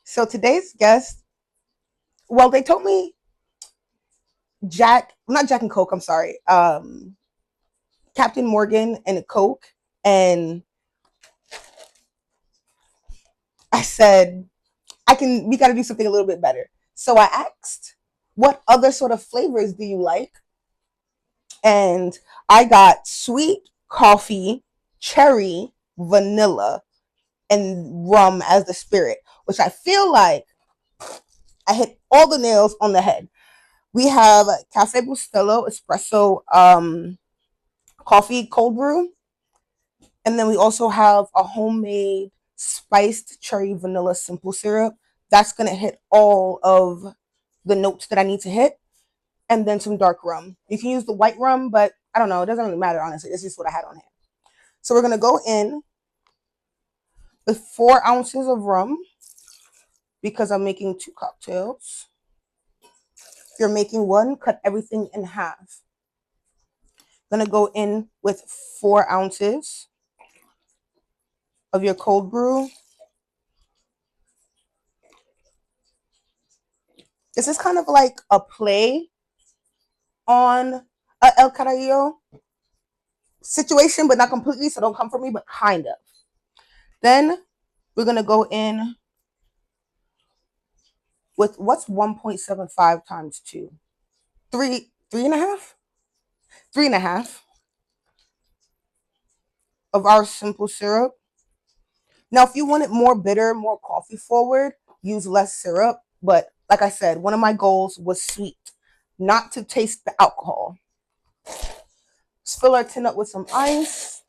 So today's guest, well, they told me not Jack and Coke, I'm sorry, Captain Morgan and a Coke. And I said, we got to do something a little bit better. So I asked, what other sort of flavors do you like? And I got sweet coffee, cherry, vanilla, and rum as the spirit, which I feel like I hit all the nails on the head. We have Cafe Bustelo espresso coffee cold brew. And then we also have a homemade spiced cherry vanilla simple syrup. That's going to hit all of the notes that I need to hit. And then some dark rum. You can use the white rum, but I don't know. It doesn't really matter, honestly. It's just what I had on hand. So we're going to go in with 4 ounces of rum because I'm making 2 cocktails. If you're making one, cut everything in half. Going to go in with 4 ounces of your cold brew. This is kind of like a play on a El Carrillo situation, but not completely, so don't come for me, but kind of. Then we're going to go in with what's 1.75 times 2? Three and a half? 3.5 of our simple syrup. Now, if you want it more bitter, more coffee forward, use less syrup. But like I said, one of my goals was sweet, not to taste the alcohol. Let's fill our tin up with some ice.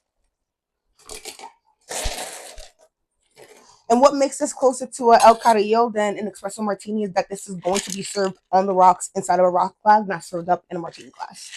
And what makes this closer to a El Carrillo than an espresso martini is that this is going to be served on the rocks inside of a rock glass, not served up in a martini glass.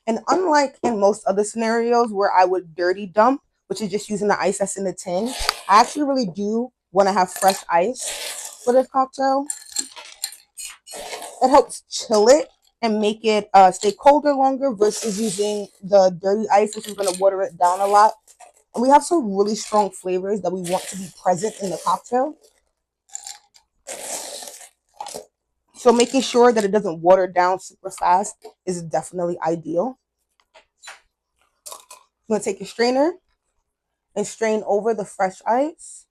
And unlike in most other scenarios where I would dirty dump, which is just using the ice that's in the tin, I actually really do want to have fresh ice for this cocktail. It helps chill it and make it stay colder longer versus using the dirty ice, which is going to water it down a lot. And we have some really strong flavors that we want to be present in the cocktail. So making sure that it doesn't water down super fast is definitely ideal. I'm going to take your strainer and strain over the fresh ice.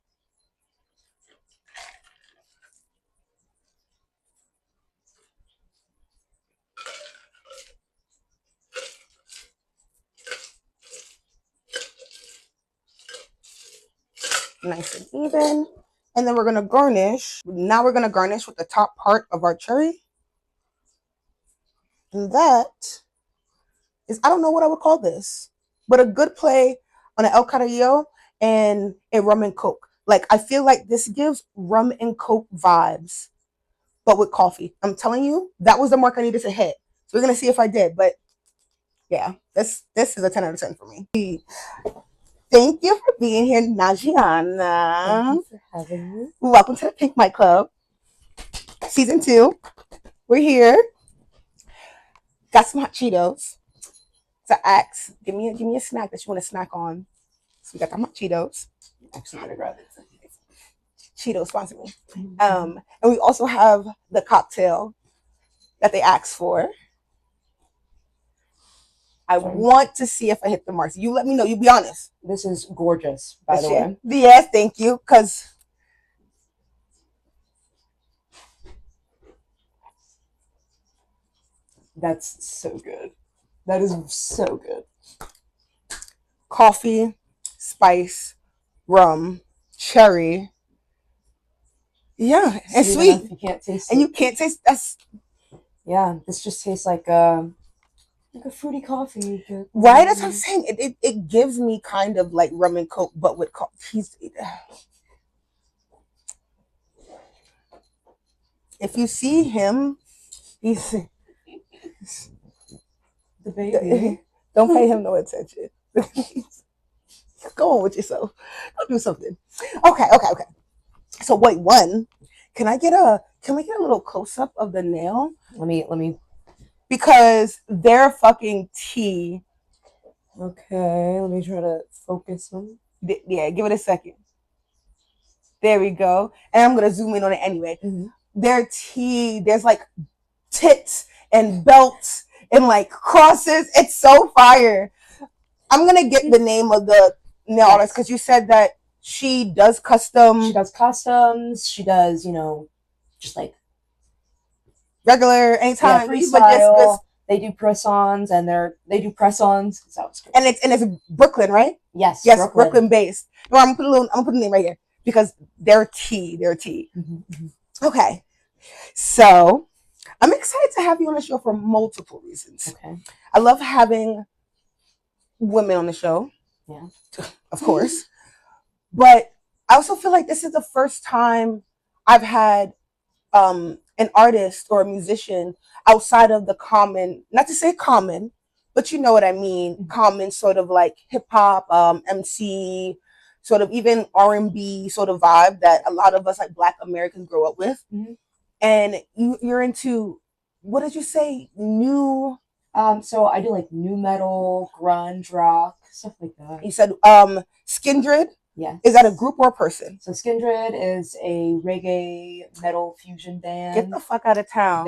Nice and even. And then we're going to garnish. Now we're going to garnish with the top part of our cherry. And that is, I don't know what I would call this, but a good play on an El Carrillo and a rum and coke. Like, I feel like this gives rum and coke vibes, but with coffee. I'm telling you, that was the mark I needed to hit. So we're going to see if I did. But yeah, this is a 10 out of 10 for me. Thank you for being here, Nagiana. Thank you for having me. Welcome to the Pink Mic Club, season 2. We're here. Got some hot Cheetos. So ask, give me a snack that you want to snack on. So we got the hot Cheetos. Actually, gonna grab it. Cheetos sponsor me. And we also have the cocktail that they asked for. I want to see if I hit the marks. You let me know. You be honest. This is gorgeous, by the way. Yes, thank you. Because that's so good. That is so good. Coffee, spice, rum, cherry. Yeah, and sweet. You can't taste and it. You can't taste that's. Yeah, this just tastes like a fruity coffee. Right, that's what I'm saying. It gives me kind of like rum and coke, but with coffee. If you see him, he's the baby. Don't pay him no attention. Go on with yourself. Go do something. Okay. So wait, one. Can I get a Can we get a little close up of the nail? Let me. Because they're fucking tea. Okay, let me try to focus them. Yeah, give it a second. There we go. And I'm gonna zoom in on it anyway. Mm-hmm. They're tea. There's like tits and belts and like crosses. It's so fire. I'm gonna get the name of the nail artist because you said that she does custom. She does customs. She does, you know, just like regular anytime. Yeah, freestyle. They do press-ons and they do press-ons. So and it's Brooklyn, right? Yes, Brooklyn based. No, I'm gonna put the name right here because they're tea. Mm-hmm. Okay, so I'm excited to have you on the show for multiple reasons. Okay, I love having women on the show. Yeah, of course, but I also feel like this is the first time I've had an artist or a musician outside of the common, not to say common, but you know what I mean, mm-hmm. common sort of like hip hop, MC, sort of even R&B sort of vibe that a lot of us like Black Americans grow up with. Mm-hmm. And you're into, what did you say, new? So I do like new metal, grunge, rock, stuff like that. You said Skindred? Yeah. Is that a group or a person? So Skindred is a reggae metal fusion band. Get the fuck out of town.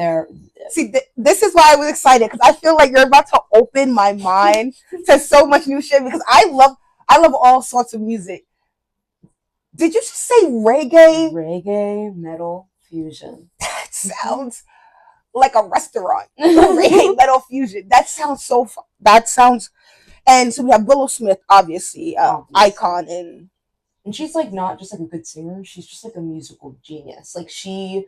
See, this is why I was excited because I feel like you're about to open my mind to so much new shit because I love all sorts of music. Did you just say reggae? Reggae metal fusion. That sounds like a restaurant. Reggae metal fusion. That sounds so fun. And so we have Willow Smith, obviously. Icon and she's like not just like a good singer, she's just like a musical genius. Like she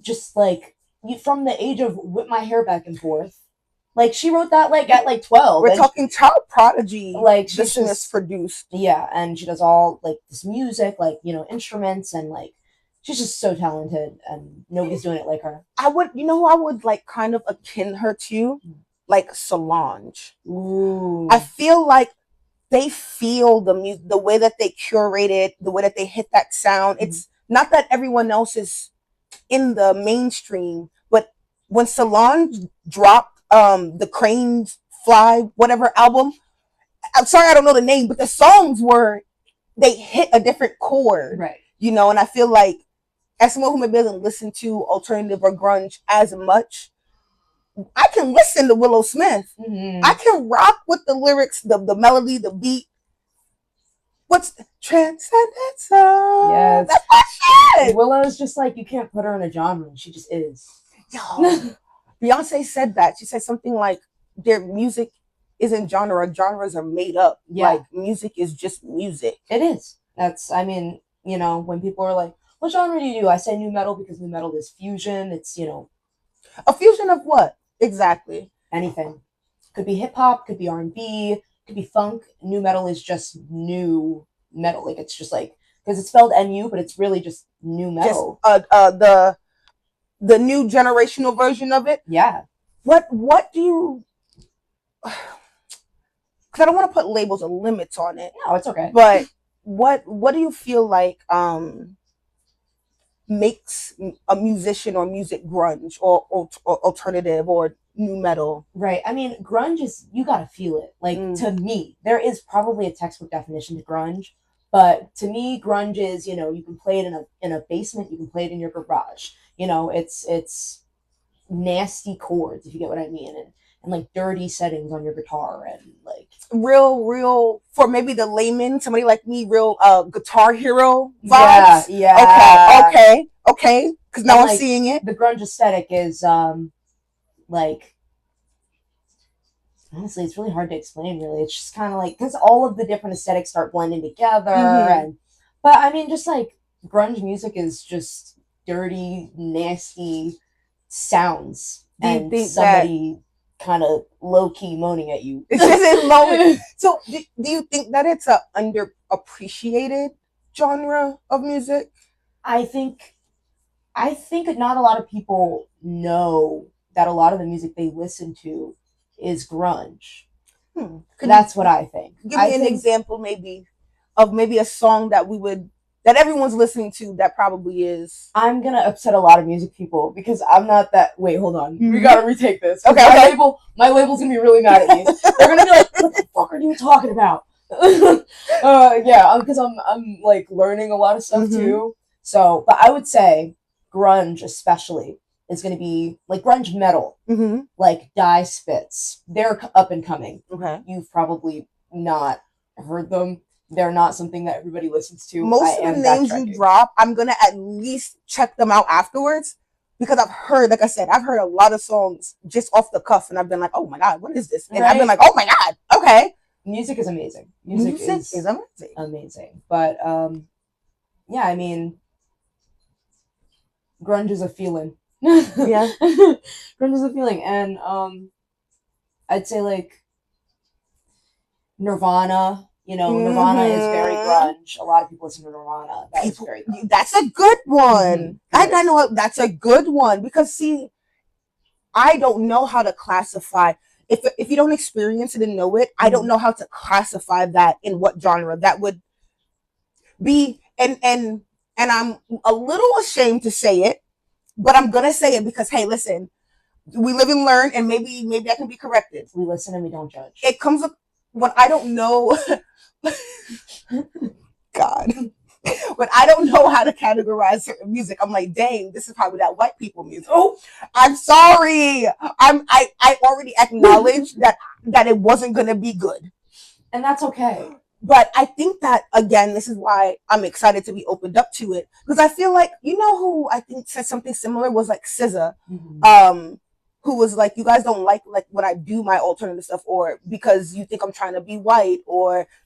just like from the age of whip my hair back and forth. Like she wrote that like at like 12. We're talking child prodigy. Like she's just produced. Yeah, and she does all like this music, like, you know, instruments, and like she's just so talented and nobody's doing it like her. I would like kind of akin her to? Like Solange. Ooh. I feel like they feel the music, the way that they curate it, the way that they hit that sound. Mm-hmm. It's not that everyone else is in the mainstream, but when Solange dropped the Cranes Fly whatever album, I'm sorry I don't know the name, but the songs they hit a different chord, right? You know, and I feel like as someone who maybe doesn't listen to alternative or grunge as much, I can listen to Willow Smith. Mm-hmm. I can rock with the lyrics, the melody, the beat. What's Transcendence? Yes. That's my shit. Willow's just like, you can't put her in a genre. She just is. Yo, Beyonce said that. She said something like, their music isn't genre. Genres are made up. Yeah. Like, music is just music. It is. I mean, you know, when people are like, what genre do you do? I say new metal because new metal is fusion. It's, you know. A fusion of what? Exactly. Anything. Could be hip hop, could be R&B, could be funk. New metal is just new metal. Like, it's just like, because it's spelled NU, but it's really just new metal. Just, the new generational version of it. Yeah. What do you? Because I don't want to put labels or limits on it. No, it's okay. But what do you feel like makes a musician or music grunge or alternative or new metal? Right. I mean, grunge is, you gotta feel it. Like, to me, there is probably a textbook definition to grunge, but to me, grunge is, you know, you can play it in a basement, you can play it in your garage. You know, it's nasty chords, if you get what I mean, and like dirty settings on your guitar, and like real for maybe the layman, somebody like me, real Guitar Hero vibes. Yeah. Okay. Because now I'm seeing it. The grunge aesthetic is like, honestly, it's really hard to explain. Really, it's just kind of like, because all of the different aesthetics start blending together, mm-hmm. But I mean, just like grunge music is just dirty, nasty sounds, and somebody kind of low-key moaning at you. It's just low. So do you think that it's a underappreciated genre of music? I think not a lot of people know that a lot of the music they listen to is grunge. That's what I think. Give me an example maybe of maybe a song that we would that everyone's listening to that probably is. I'm gonna upset a lot of music people because I'm not that. Wait, hold on. We Mhm. gotta retake this. Okay, my okay. my label's gonna be really mad at me. They're gonna be like, "What the fuck are you talking about?" Yeah, because I'm like learning a lot of stuff Mhm. too. So, but I would say grunge especially is gonna be like grunge metal, Mm-hmm. like Die Spitz. They're up and coming. Okay. You've probably not heard them. They're not something that everybody listens to. Most of the names you drop, I'm gonna at least check them out afterwards because I've heard, like I said, I've heard a lot of songs just off the cuff, and I've been like, oh my god, what is this? And I've been like, oh my god, okay. Music is amazing. Music is amazing. Amazing. But yeah, I mean, grunge is a feeling. Yeah. Grunge is a feeling, and I'd say like Nirvana. You know, Nirvana is very grunge. A lot of people listen to Nirvana. That is very grunge. That's a good one. Mhm. I know that's a good one because see, I don't know how to classify. If you don't experience it and know it, I don't know how to classify that in what genre that would be. And I'm a little ashamed to say it, but I'm gonna say it because hey, listen, we live and learn, and maybe I can be corrected. We listen and we don't judge. It comes up when I don't know. God, when I don't know how to categorize certain music, I'm like, dang, this is probably that white people music. Oh, I'm sorry. I already acknowledged that it wasn't gonna be good, and that's okay. But I think that again, this is why I'm excited to be opened up to it because I feel like who I think said something similar was like SZA, who was like, you guys don't like when I do my alternative stuff, or because you think I'm trying to be white,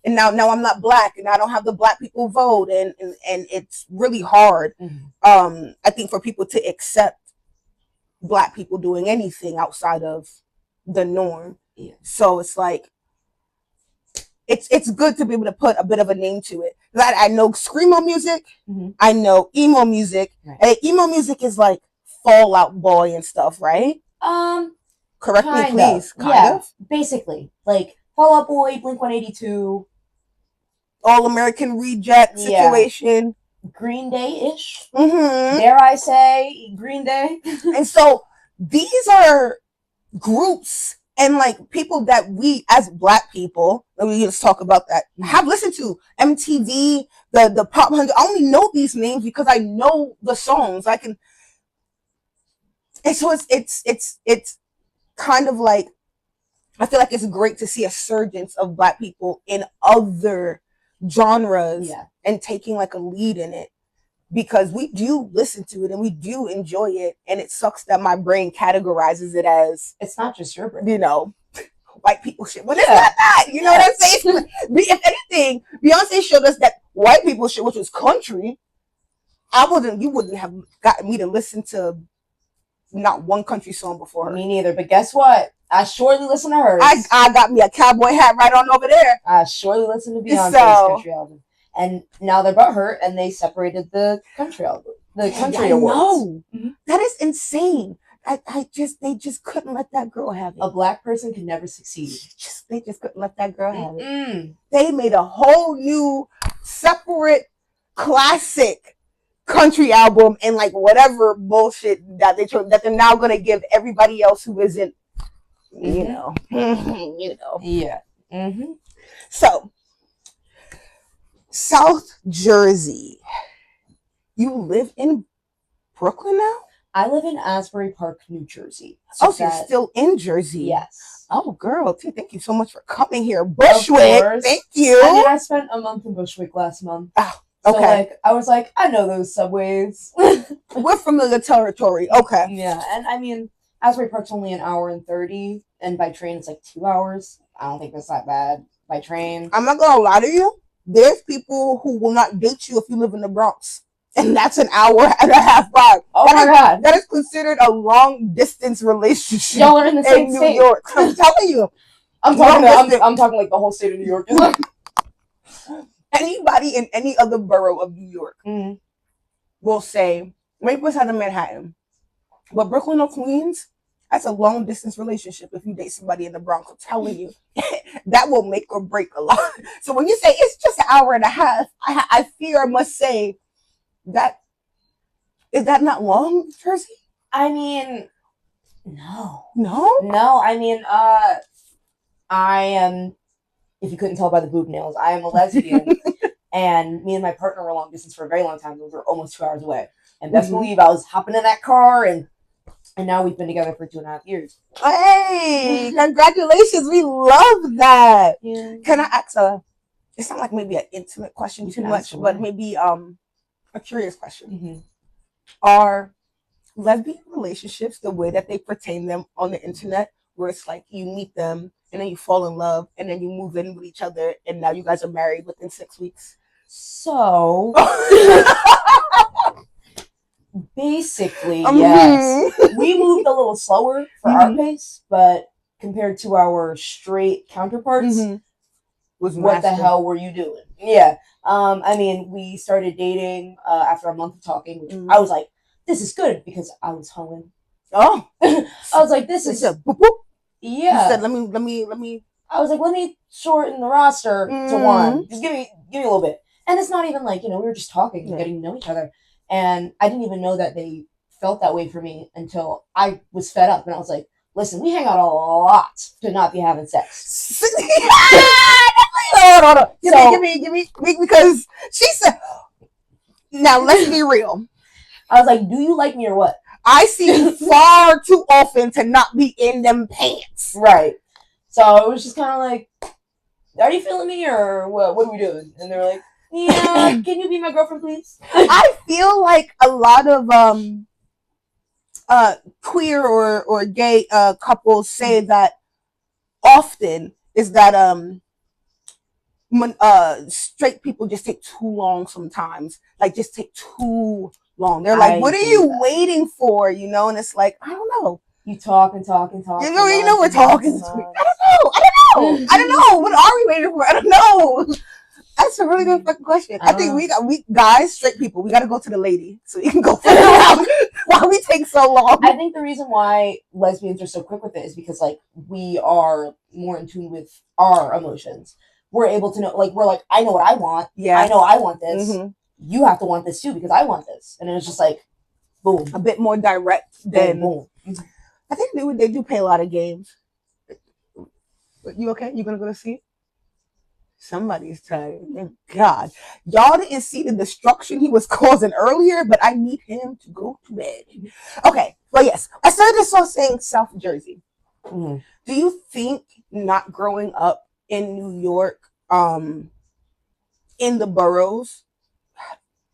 and now I'm not black and I don't have the black people vote, and it's really hard. I think for people to accept black people doing anything outside of the norm. Yeah. So it's like it's good to be able to put a bit of a name to it. That I know screamo music, I know emo music, and emo music is like Fall Out Boy and stuff, right? Correct me, please. Kind of. Basically, like Fall Out Boy, Blink-182, All American Reject situation, Green Day-ish. Dare I say, Green Day? And so these are groups and like people that we as black people, let me just talk about that, have listened to. MTV, the Pop 100. I only know these names because I know the songs. I can, and so it's kind of like, I feel like it's great to see a surgence of black people in other genres and taking like a lead in it, because we do listen to it and we do enjoy it, and it sucks that my brain categorizes it as, it's not just your brain, white people shit. Well, it's not that, you know what I'm saying? If anything, Beyonce showed us that white people shit, which was country. You wouldn't have gotten me to listen to not one country song before her. Me neither, but guess what? I surely listen to hers. I got me a cowboy hat right on over there. I surely listen to Beyonce's country album. And now they're butthurt and they separated the country album. The country awards. That is insane. They just couldn't let that girl have it. A black person can never succeed. They just couldn't let that girl have it. They made a whole new separate classic country album and like whatever bullshit that they're now gonna give everybody else who isn't, Yeah. So South Jersey. You live in Brooklyn now? I live in Asbury Park, New Jersey. So you're still in Jersey? Yes. Oh, girl, thank you so much for coming here, Bushwick. Thank you. I mean, I spent a month in Bushwick last month. Oh, okay. So, like, I was like, I know those subways. We're familiar territory. Okay. Yeah, and I mean, Asbury Park's only an hour and 30, and by train it's like 2 hours. I don't think that's that bad by train. I'm not gonna lie to you. There's people who will not date you if you live in the Bronx. And that's an hour and a half ride. Oh my God. That is considered a long distance relationship. Y'all are in the same New state. York. I'm telling you. I'm talking like the whole state of New York. Anybody in any other borough of New York will say, Maple side of Manhattan. But Brooklyn or Queens, that's a long distance relationship if you date somebody in the Bronx. I'm telling you. that will make or break a lot. So when you say it's just an hour and a half, I fear I must say that is that not long, Jersey? I mean, no. No. I mean, I am. If you couldn't tell by the boob nails, I am a lesbian, and me and my partner were long distance for a very long time. We were almost 2 hours away, and best believe I was hopping in that car, and now we've been together for 2.5 years. Hey, congratulations! We love that. Yeah. Can I ask it's not like maybe an intimate question too much, but maybe a curious question. Mm-hmm. Are lesbian relationships the way that they pertain them on the internet, where it's like you meet them and then you fall in love and then you move in with each other and now you guys are married within 6 weeks? So basically, yes. We moved a little slower for our pace, but compared to our straight counterparts, what the hell were you doing? Yeah. I mean, we started dating after a month of talking, which I was like, this is good because I was home. Oh. I was like, this is boop, boop. Yeah. You said, let me. I was like, let me shorten the roster to one. Just give me a little bit. And it's not even like, we were just talking and getting to know each other. And I didn't even know that they felt that way for me until I was fed up. And I was like, listen, we hang out a lot to not be having sex. Hold on. Give me, because she said, now let's be real. I was like, do you like me or what? I see you far too often to not be in them pants. Right. So it was just kind of like, are you feeling me or what? What are we doing? And they were like, yeah, can you be my girlfriend, please? I feel like a lot of queer or gay couples say that often is that straight people just take too long sometimes. Like just take too long. They're like, what are you waiting for? And it's like, I don't know. You talk and talk and talk. You know we're talking. I don't know. What are we waiting for? I don't know. That's a really good fucking question. I think we guys, straight people, we got to go to the lady so you can go figure out why we take so long. I think the reason why lesbians are so quick with it is because like we are more in tune with our emotions. We're able to know, like we're like, I know what I want. Yeah, I know I want this. Mm-hmm. You have to want this too because I want this, and it was just like, boom, a bit more direct than. Boom. I think they do play a lot of games. You okay? You gonna go to sleep? Somebody's tired. Thank God. Y'all didn't see the destruction he was causing earlier, but I need him to go to bed. Okay. Well, yes. I started this off saying South Jersey. Mm-hmm. Do you think not growing up in New York, in the boroughs,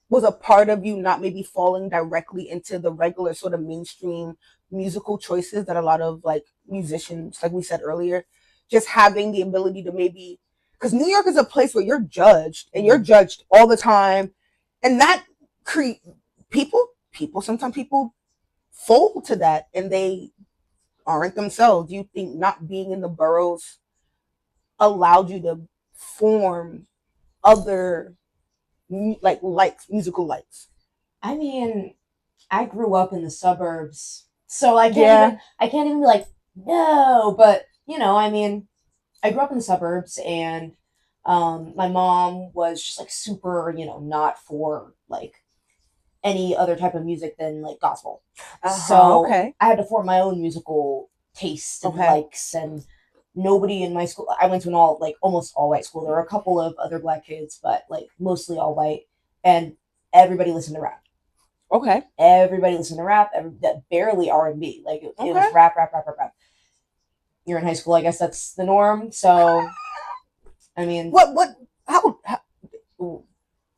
was a part of you not maybe falling directly into the regular sort of mainstream musical choices that a lot of like musicians, like we said earlier, just having the ability to maybe, because New York is a place where you're judged and you're judged all the time, and that sometimes people fold to that and they aren't themselves. Do you think not being in the boroughs allowed you to form other musical likes? I mean, I grew up in the suburbs, so I can't even be like, no, but I mean, I grew up in the suburbs, and my mom was just like super, not for like any other type of music than like gospel. So I had to form my own musical taste and likes, and nobody in my school. I went to an almost all white school. There were a couple of other black kids, but like mostly all white, and everybody listened to rap. Okay. Everybody listened to rap. Barely R&B. Like it was rap. You're in high school, I guess that's the norm. So, I mean, how I was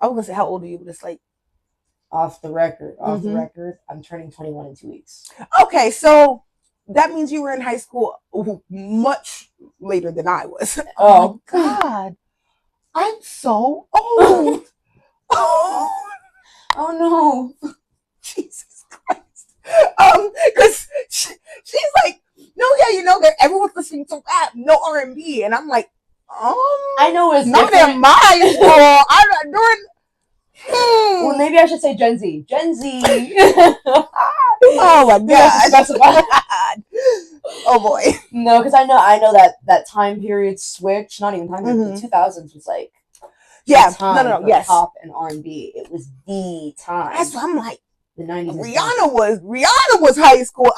gonna say how old are you? But it's like off the record. I'm turning 21 in 2 weeks. Okay, so that means you were in high school much later than I was. Oh my God, I'm so old. Oh no, Jesus Christ. Because she's like, no, yeah, that everyone's listening to rap, no R&B, and I'm like, I know it's not different. in my school. I'm not doing. Well, maybe I should say Gen Z. Gen Z. Oh my God. Oh boy. No, because I know that time period switch. Not even time period. The 2000s was like Yeah. the time No. for Yes. pop and R&B. It was the time. That's what I'm like. The 90s. Rihanna was high school.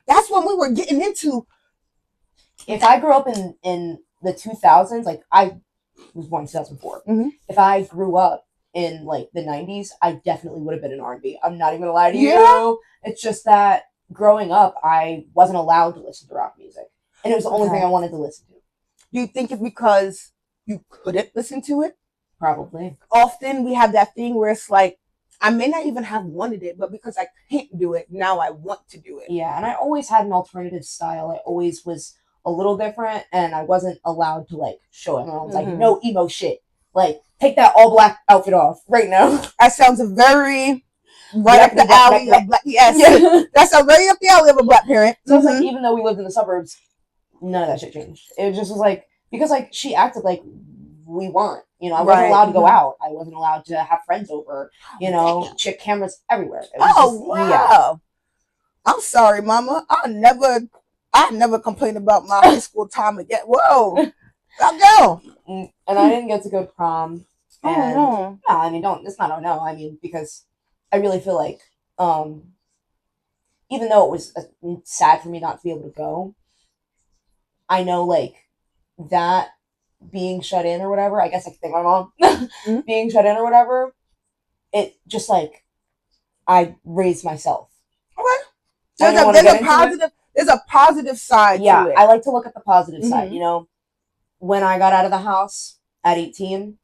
That's when we were getting into. If I grew up in the 2000s, like I was born in 2004. If I grew up in like the 90s, I definitely would have been in R&B. I'm not even gonna lie to you. It's just that growing up, I wasn't allowed to listen to rock music, and it was the only thing I wanted to listen to. Do you think it's because you couldn't listen to it? Probably. Often we have that thing where it's like, I may not even have wanted it, but because I can't do it, now I want to do it. Yeah, and I always had an alternative style. I always was a little different, and I wasn't allowed to like show it. I was like, no emo shit. Like, take that all black outfit off right now. That sounds very up the alley of black. Yes, yeah. That sounds very up the alley of a black parent. So it's like, even though we lived in the suburbs, none of that shit changed. It just was like, because like she acted like we weren't. You know, I wasn't allowed to go out. I wasn't allowed to have friends over. You know, chick cameras everywhere. Wow. Yeah. I'm sorry, Mama. I never complained about my high school time again. Whoa. I'll go. And I didn't get to go to prom. And no, I mean, it's not oh no. I mean, because I really feel like, even though it was sad for me not to be able to go, I know like that being shut in or whatever, I guess I could thank my mom being shut in or whatever, it just like I raised myself. Okay. There's a positive side to it. I like to look at the positive side. You know, when I got out of the house at 18,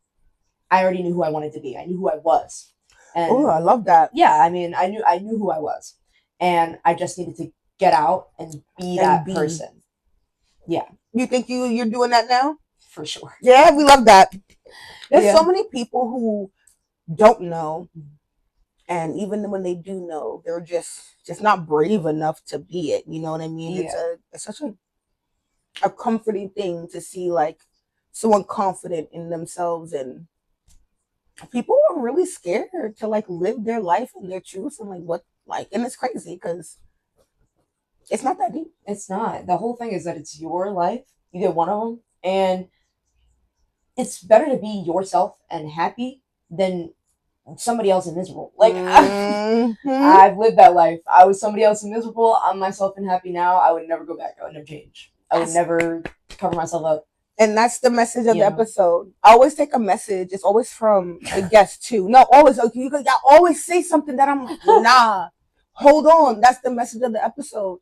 I already knew who I wanted to be. I knew who I was. Oh, I love that. Yeah, I mean, I knew who I was. And I just needed to get out and be that person. Yeah. You think you're doing that now? For sure. Yeah, we love that. There's so many people who don't know, and even when they do know, they're just not brave enough to be it. You know what I mean? Yeah. It's such a comforting thing to see like someone confident in themselves, and people are really scared to like live their life and their truth and and it's crazy because it's not that deep. It's not. The whole thing is that it's your life. You get one of them, and it's better to be yourself and happy than somebody else and miserable. Like, I've lived that life. I was somebody else and miserable. I'm myself and happy now. I would never go back. I would never change. I would never cover myself up. And that's the message of the episode. I always take a message. It's always from the guest too. No, always. Okay, you always say something that I'm like, nah, hold on. That's the message of the episode.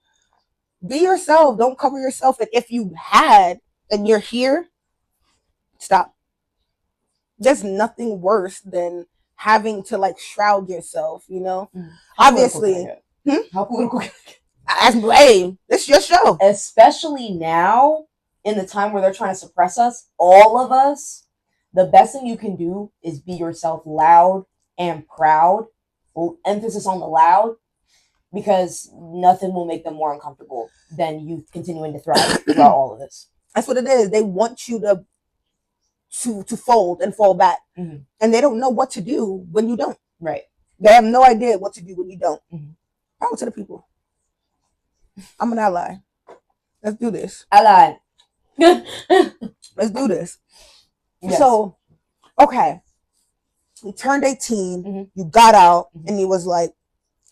Be yourself. Don't cover yourself. And if you had and you're here, stop. There's nothing worse than having to like shroud yourself, you know? Obviously. How political can hey, it's your show. Especially now, in the time where they're trying to suppress us, all of us, the best thing you can do is be yourself loud and proud. Emphasis on the loud, because nothing will make them more uncomfortable than you continuing to thrive throughout all of this. That's what it is. They want you to fold and fall back. And they don't know what to do when you don't. Right. They have no idea what to do when you don't. Power to the people. I'm an ally. Let's do this. Ally. Let's do this. Yes. So, okay. You turned 18, you got out, and you was like,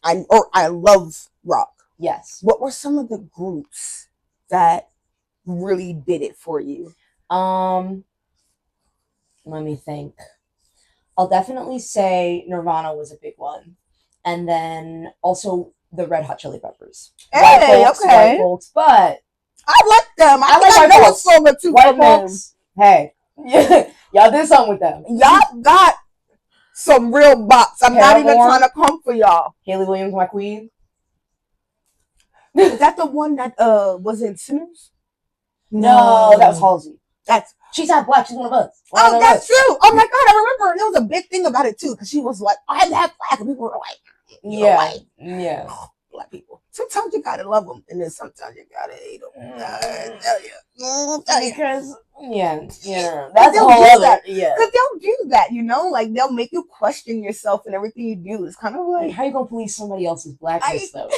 I love rock. Yes. What were some of the groups that really did it for you? Let me think. I'll definitely say Nirvana was a big one. And then also the Red Hot Chili Peppers. Hey, White folks, but I like them. I know a song or two from them. Hey, y'all did something with them. Y'all got some real bops. I'm not even trying to come for y'all. Hayley Williams, my queen. Is that the one that was in Sinners? No, that was Halsey. She's not black. She's one of us. That's true. Oh my God, I remember. There was a big thing about it too, because she was like, "I'm half black," and people were like, "Yeah, black people." Sometimes you gotta love them, and then sometimes you gotta hate them. Because that's a whole other. Yeah, because they'll do that, you know, like they'll make you question yourself and everything you do. It's kind of like, how you gonna police somebody else's blackness though?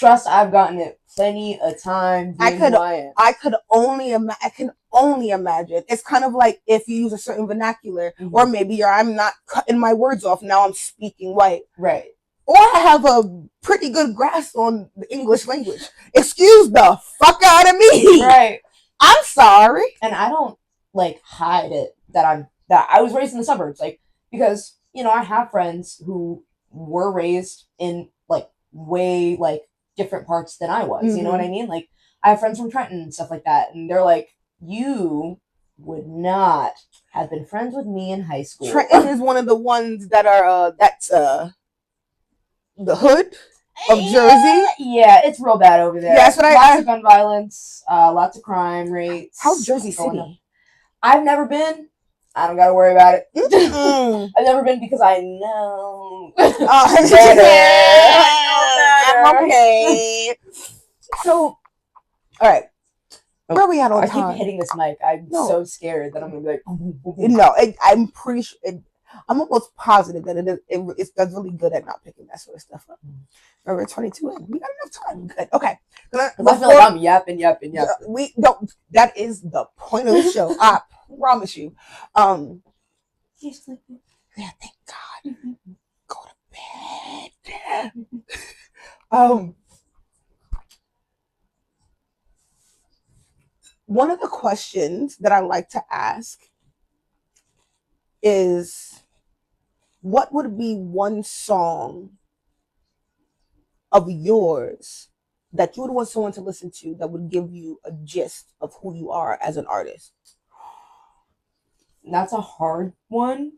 Trust, I've gotten it plenty of time. I Being could- who I am. I can only imagine. It's kind of like if you use a certain vernacular, Mhm. or maybe I'm not cutting my words off. Now I'm speaking white, Right. or I have a pretty good grasp on the English language. Excuse the fuck out of me. Right. I'm sorry. And I don't like hide it that I was raised in the suburbs, like, because I have friends who were raised in like way like different parts than I was. You know what I mean? Like, I have friends from Trenton and stuff like that, and they're like, you would not have been friends with me in high school. Trenton is one of the ones that are that's the hood of Jersey. Yeah, it's real bad over there. Yeah, that's what lots of gun violence, lots of crime rates. How's Jersey going up. City? I've never been. I don't gotta worry about it. Mm. I've never been because I know. I'm okay. So, all right. Where are we at on I time? keep hitting this mic. I'm so scared that I'm gonna be like. No, I'm pretty sure. I'm almost positive that it does really good at not picking that sort of stuff up. We're 22 in. We got enough time. Good. Okay. I feel like I'm yapping. We don't. That is the point of the show. I promise you. Yeah, thank God. Go to bed. One of the questions that I like to ask is, what would be one song of yours that you would want someone to listen to that would give you a gist of who you are as an artist? That's a hard one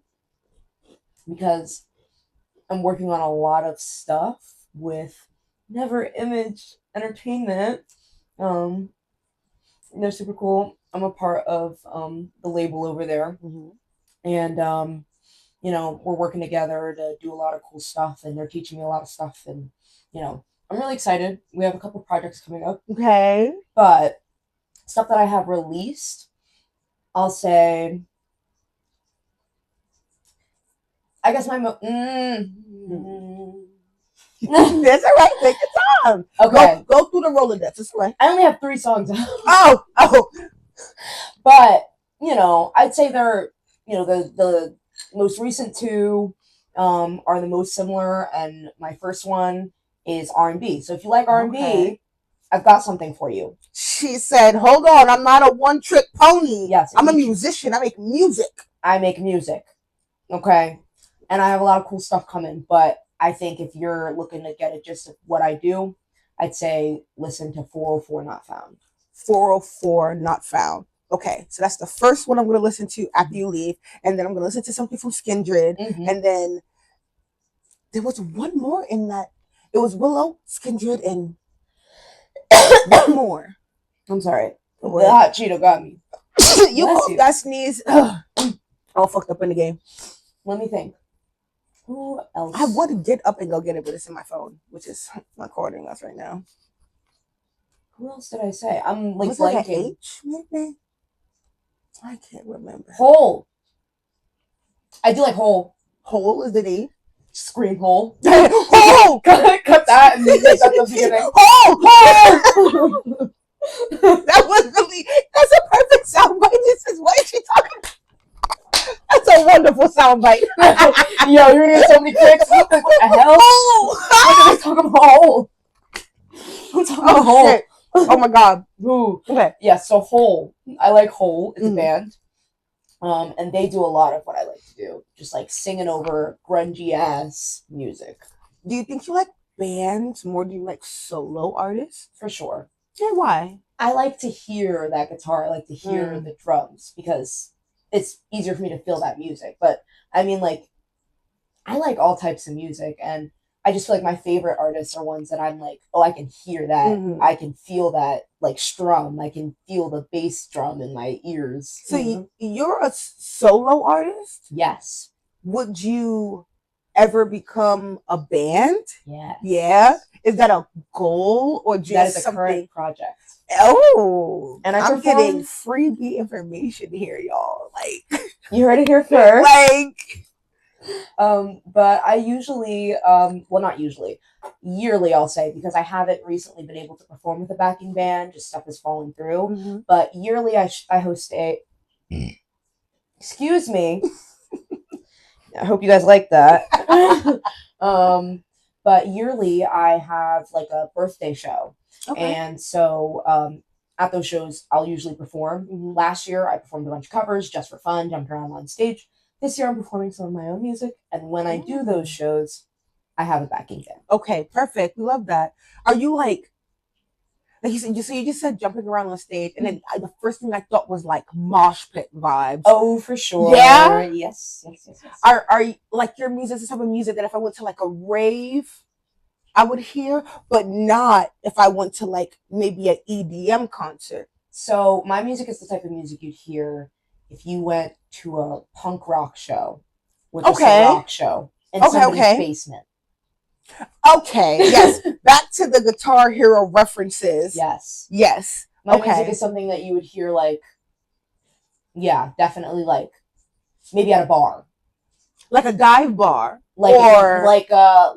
because I'm working on a lot of stuff with Never Image Entertainment. They're super cool. I'm a part of the label over there, and we're working together to do a lot of cool stuff, and they're teaching me a lot of stuff, and I'm really excited. We have a couple projects coming up. Okay. But stuff that I have released, I'll say, I guess my That's all right. Take your time. Okay. Go through the Rolodex. That's all right. I only have 3 songs. Oh. But I'd say they're the most recent 2 are the most similar, and my first one is R&B. So if you like R&B, Okay. I've got something for you. She said, "Hold on, I'm not a one-trick pony. Yes, I'm a musician. I make music. I make music. Okay, and I have a lot of cool stuff coming. But I think if you're looking to get a gist of what I do, I'd say listen to 404 Not Found. 404 Not Found. Okay, so that's the first one I'm going to listen to after you leave, and then I'm going to listen to something from Skindred, and then there was one more in that. It was Willow, Skindred, and one more. I'm sorry. The hot Cheeto got me. You hope that sneeze. All fucked up in the game. Let me think. Who else? I would get up and go get it, but it's in my phone, which is recording us right now. Who else did I say? I'm like was it blanking. an H maybe? I can't remember. Hole. I do like Hole. Hole is the name. Scream Hole. Hole. Cut that and make that the beginning. Hole. Hole. That's a perfect soundbite. This is what she talking about. That's a wonderful soundbite. Yo, you're gonna get so many clicks. What the hell? What did I talk about? Hole. I'm talking about Hole. Shit. Oh my god. Ooh. Okay. Yeah, so Hole. I like Hole. It's a band. And they do a lot of what I like to do. Just like singing over grungy ass music. Do you think you like bands more than you like solo artists? For sure. Yeah, why? I like to hear that guitar. I like to hear the drums because it's easier for me to feel that music. But I mean, like, I like all types of music, and I just feel like my favorite artists are ones that I'm like, oh, I can hear that. I can feel that, like, strum. I can feel the bass drum in my ears. So you're a solo artist? Yes. Would you ever become a band? Yes. Yeah. Is that a goal or just that is a something? current project. Oh, and I'm getting freebie information here, y'all. Like, you heard it here first. Like, but I usually, well, not usually. yearly, I'll say, because I haven't recently been able to perform with a backing band, just stuff is falling through. Mhm. But yearly, I host a. Excuse me. I hope you guys like that. But yearly, I have like a birthday show, Okay. and so at those shows, I'll usually perform. Mhm. Last year, I performed a bunch of covers just for fun, jumped around on stage. This year, I'm performing some of my own music, and when I do those shows, I have a backing band. Okay, perfect. We love that. Are you like you said? You just said jumping around on stage, and then the first thing I thought was like mosh pit vibes. Oh, for sure. Yeah? Yes. Are you like your music the type of music that if I went to like a rave, I would hear, but not if I went to like maybe an EDM concert. So my music is the type of music you'd hear if you went to a punk rock show, which is Okay. a rock show, in Okay, somebody's okay. basement. Okay, yes. Back to the Guitar Hero references. Yes. Yes. My Okay. music is something that you would hear like, yeah, definitely like maybe at a bar. Like a dive bar. Like Or- like a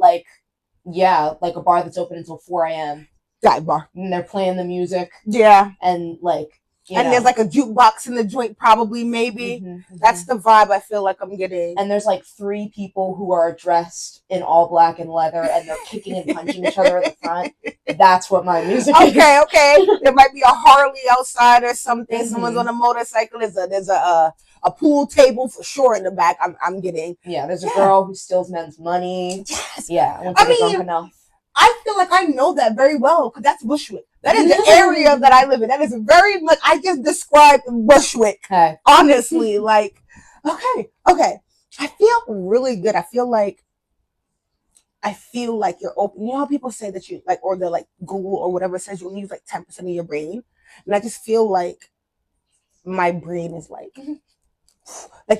bar that's open until 4 a.m. Dive bar. and they're playing the music Yeah. and like And there's like a jukebox in the joint, probably, maybe. That's the vibe I feel like I'm getting. And there's like 3 people who are dressed in all black and leather and they're kicking and punching each other in the front. That's what my music is. Okay. There might be a Harley outside or something. Mhm. Someone's on a motorcycle. There's a pool table for sure in the back. I'm getting. Yeah, there's a girl who steals men's money. Yes. Yeah, once I get drunk enough. I feel like I know that very well because that's Bushwick. That is the area that I live in. That is very much. I just described Bushwick. Okay. Honestly, like, okay. I feel really good. I feel like you're open. You know how people say that you like, or the like Google or whatever says you only use like 10% of your brain, and I just feel like my brain is like you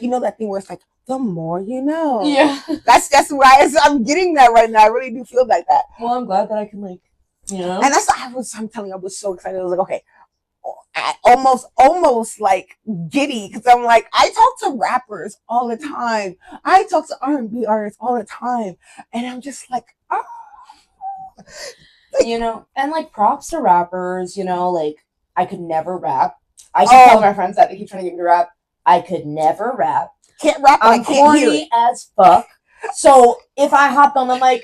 know that thing where it's like the more you know. Yeah. That's why I'm getting that right now. I really do feel like that. Well, I'm glad that I can like, you know. And I'm telling you, I was so excited. I was like, okay, I almost like giddy because I'm like, I talk to rappers all the time. I talk to R&B artists all the time, and I'm just like, oh. You know, and like props to rappers. You know, like I could never rap. I keep telling my friends that they keep trying to get me to rap. I could never rap. Can't rap. I'm I can't hear corny it. as fuck. So if I hopped on the mic,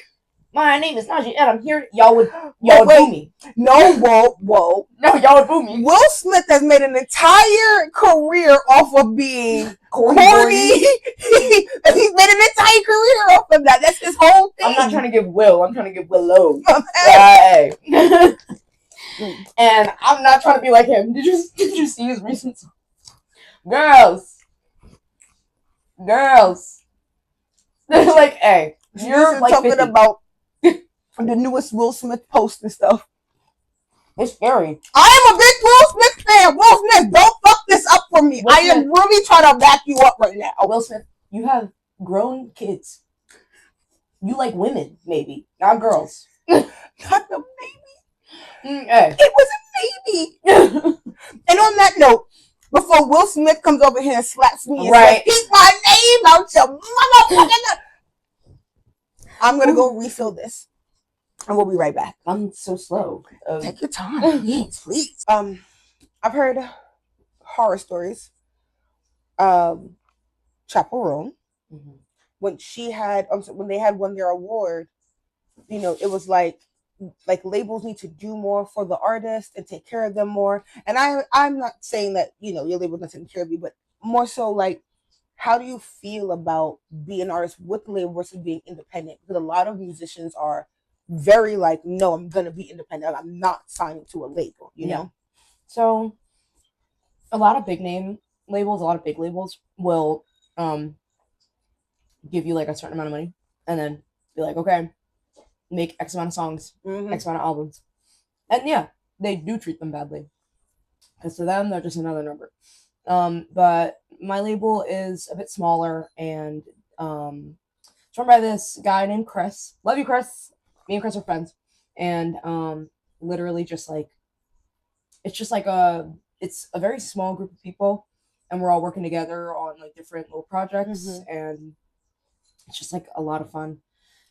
my name is Najee and I'm here, y'all would boo me. No, whoa. No, y'all would boo me. Will Smith has made an entire career off of being corny. He's made an entire career off of that. That's his whole thing. I'm not trying to give Will. I'm trying to give Willow. Hey. And I'm not trying to be like him. Did you see his recent song? Girls. Like, hey, you're like talking 50. about the newest Will Smith post and stuff. It's scary. I am a big Will Smith fan. Will Smith, don't fuck this up for me. I am really trying to back you up right now. Will Smith, you have grown kids. You like women, maybe, not girls. Not the baby. Hey. It was a baby. And on that note, before Will Smith comes over here and slaps me and says, keep my name out your motherfucking. I'm gonna go refill this, and we'll be right back. I'm so slow. Take your time, please. I've heard horror stories. Chappell Roan, when they had won their award, you know, it was like labels need to do more for the artist and take care of them more. And I'm not saying that, you know, your label's not taking care of you, but more so like, how do you feel about being an artist with the label versus being independent? Because a lot of musicians are very like, no, I'm gonna be independent. I'm not signing to a label, you know? So a lot of big labels will give you like a certain amount of money and then be like, okay, make X amount of songs, X amount of albums. And yeah, they do treat them badly. Because to them, they're just another number. But my label is a bit smaller and it's run by this guy named Chris. Love you, Chris. Me and Chris are friends. And literally just like, it's a very small group of people and we're all working together on like different little projects and it's just like a lot of fun.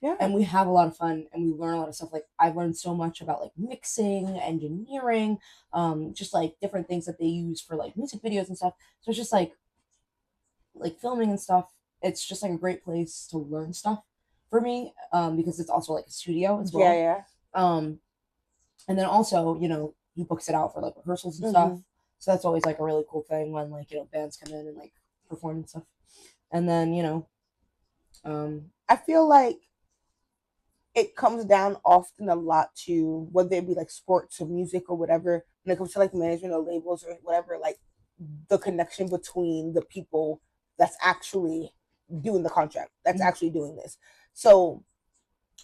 Yeah. And we have a lot of fun and we learn a lot of stuff. Like I've learned so much about like mixing, engineering, just like different things that they use for like music videos and stuff. So it's just like filming and stuff. It's just like a great place to learn stuff for me, because it's also like a studio as well. Yeah. Um, and then also, he books it out for like rehearsals and stuff. So that's always like a really cool thing when like, bands come in and like perform and stuff. And then, I feel like it comes down often a lot to whether it be like sports or music or whatever, when it comes to like management or labels or whatever, like the connection between the people that's actually doing the contract, that's actually doing this. So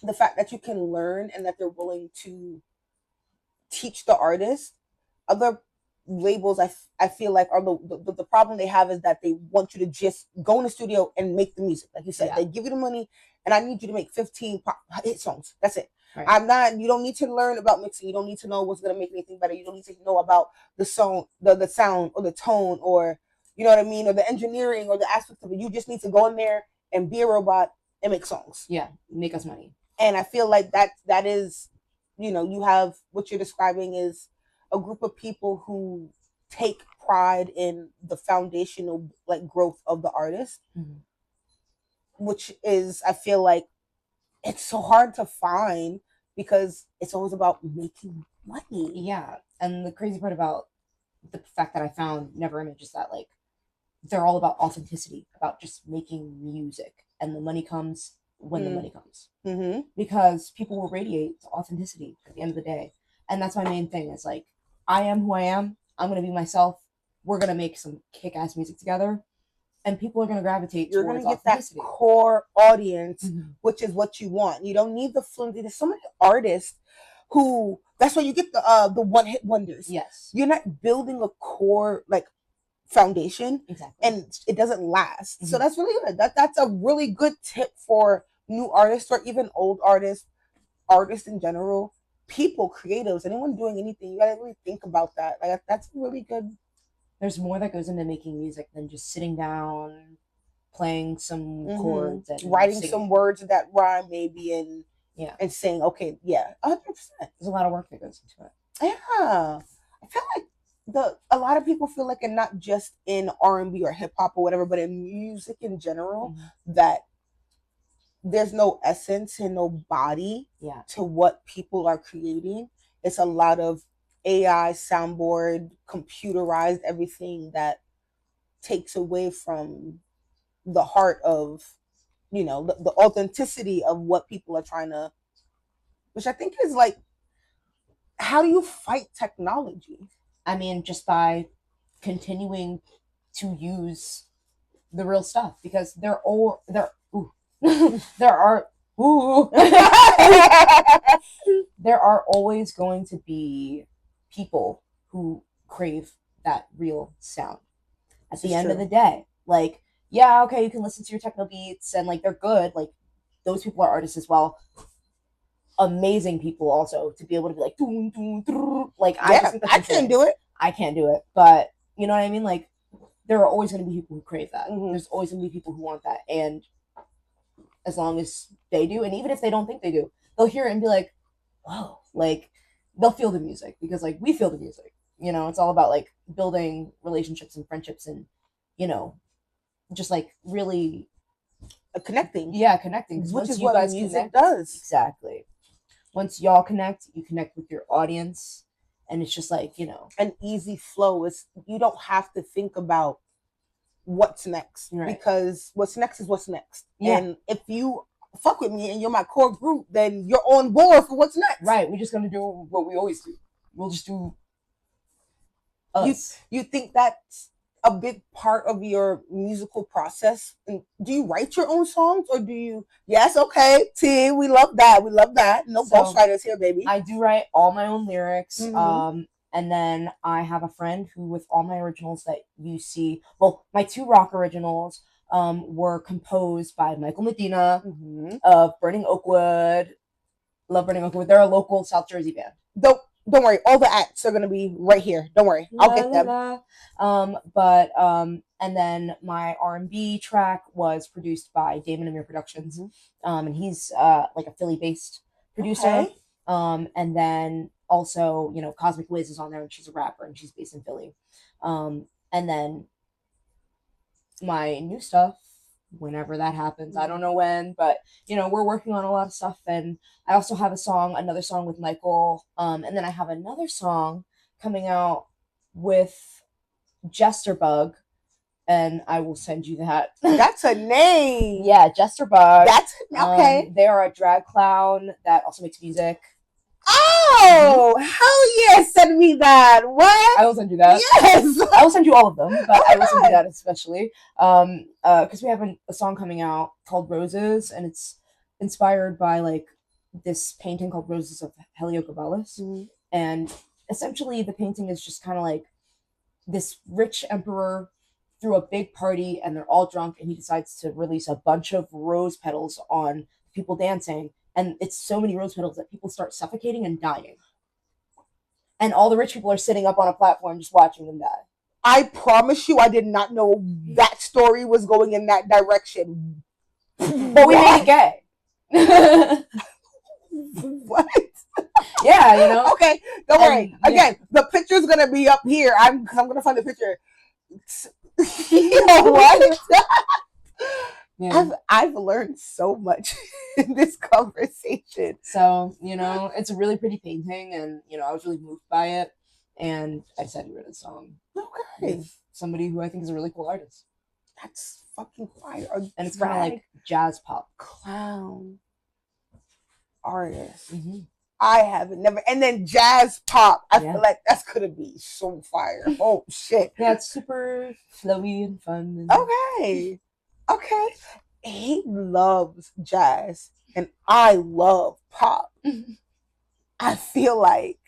the fact that you can learn and that they're willing to teach the artist, other labels I feel like are the problem they have is that they want you to just go in the studio and make the music. Like you said, they give you the money and I need you to make 15 hit songs. That's it. Right. You don't need to learn about mixing. You don't need to know what's going to make anything better. You don't need to know about the song, the sound or the tone or, you know what I mean? Or the engineering or the aspects of it. You just need to go in there and be a robot and make songs. Yeah. Make us money. And I feel like that is, you have what you're describing is a group of people who take pride in the foundational like growth of the artist, which is, I feel like it's so hard to find because it's always about making money. Yeah. And the crazy part about the fact that I found Never Image is that like they're all about authenticity, about just making music, and the money comes when the money comes, because people will radiate authenticity at the end of the day. And that's my main thing, is like, I am who I am, I'm going to be myself, we're going to make some kick-ass music together, and people are going to gravitate You're towards going to get that core audience, which is what you want. You don't need the flimsy. There's so many artists who, that's why you get the one-hit wonders. Yes. You're not building a core like foundation, exactly, and it doesn't last. So that's really good. That's a really good tip for new artists or even old artists in general, people, creatives, anyone doing anything. You gotta really think about that. Like that's really good. There's more that goes into making music than just sitting down, playing some chords and writing singing. some words that rhyme maybe and saying, okay, 100%. There's a lot of work that goes into it. Yeah. I feel like a lot of people feel like, and not just in R&B or hip hop or whatever, but in music in general, that there's no essence and no body to what people are creating. It's a lot of AI, soundboard, computerized everything that takes away from the heart of, the authenticity of what people are trying to, which I think is like, how do you fight technology? I mean, just by continuing to use the real stuff, because there are always going to be people who crave that real sound at the end of the day. Like, yeah, okay, you can listen to your techno beats and like they're good, like those people are artists as well, amazing people also, to be able to be like doom, doom, doom. Like I can't do it, but you know what I mean, like there are always going to be people who crave that. There's always going to be people who want that, and as long as they do, and even if they don't think they do, they'll hear it and be like, whoa, like they'll feel the music, because like we feel the music. It's all about like building relationships and friendships and just like really connecting. Connecting, which is what music does. Exactly. Once y'all connect, you connect with your audience, and it's just like, an easy flow. Is you don't have to think about what's next, because what's next is what's next. And if you fuck with me and you're my core group, then you're on board for what's next. We're just gonna do what we always do. We'll just do us. You think that's a big part of your musical process? And do you write your own songs, or do you? Yes, okay, T, we love that. No ghostwriters here, baby. I do write all my own lyrics. And then I have a friend who, with all my originals that you see, well, my 2 rock originals were composed by Michael Medina of Burning Oakwood. Love Burning Oakwood. They're a local South Jersey band. Don't worry, all the acts are gonna be right here. Don't worry, I'll get them. And then my R&B track was produced by Damon Amir Productions. And he's like a Philly-based producer. Okay. And then also, you know, Cosmic Wiz is on there, and she's a rapper, and she's based in Philly. And then my new stuff, whenever that happens, I don't know when, but you know, we're working on a lot of stuff. And I also have another song with Michael, and then I have another song coming out with Jesterbug, and I will send you that. That's a name. Yeah, Jesterbug. That's okay. They are a drag clown that also makes music. Oh, hell yeah, send me that. What? I will send you that. Yes. I will send you all of them, but I will send you God. that especially. Because we have a song coming out called Roses, and it's inspired by like this painting called Roses of Heliogabalus. And essentially the painting is just kind of like this rich emperor threw a big party, and they're all drunk, and he decides to release a bunch of rose petals on people dancing. And it's so many rose petals that people start suffocating and dying. And all the rich people are sitting up on a platform just watching them die. I promise you, I did not know that story was going in that direction. But we made it gay. What? Yeah, you know? Okay, don't worry. Yeah. Again, the picture's going to be up here. I'm going to find the picture. You know what? Yeah. I've learned so much in this conversation. So, you know, it's a really pretty painting, and, you know, I was really moved by it. And I decided to write a song. Okay. With somebody who I think is a really cool artist. That's fucking fire. And it's kind of like jazz pop. Clown artist. Mm-hmm. I haven't never. And then jazz pop. I Yeah. feel like that's going to be so fire. Oh, shit. Yeah, it's super flowy and fun. And Okay. Okay. He loves jazz and I love pop. I feel like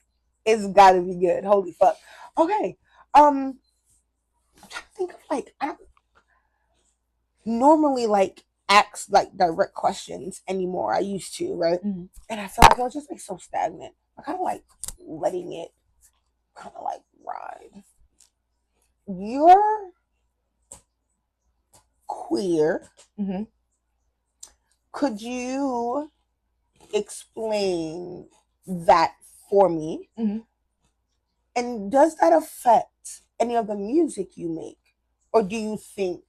it's gotta be good. Holy fuck. Okay. I'm trying to think of like I don't normally like ask like direct questions anymore. I used to, right? Mhm. And I feel like I was just like so stagnant. I kind of like letting it kind of like ride. You're queer. Mhm. Could you explain that for me? Mhm. And does that affect any of the music you make, or do you think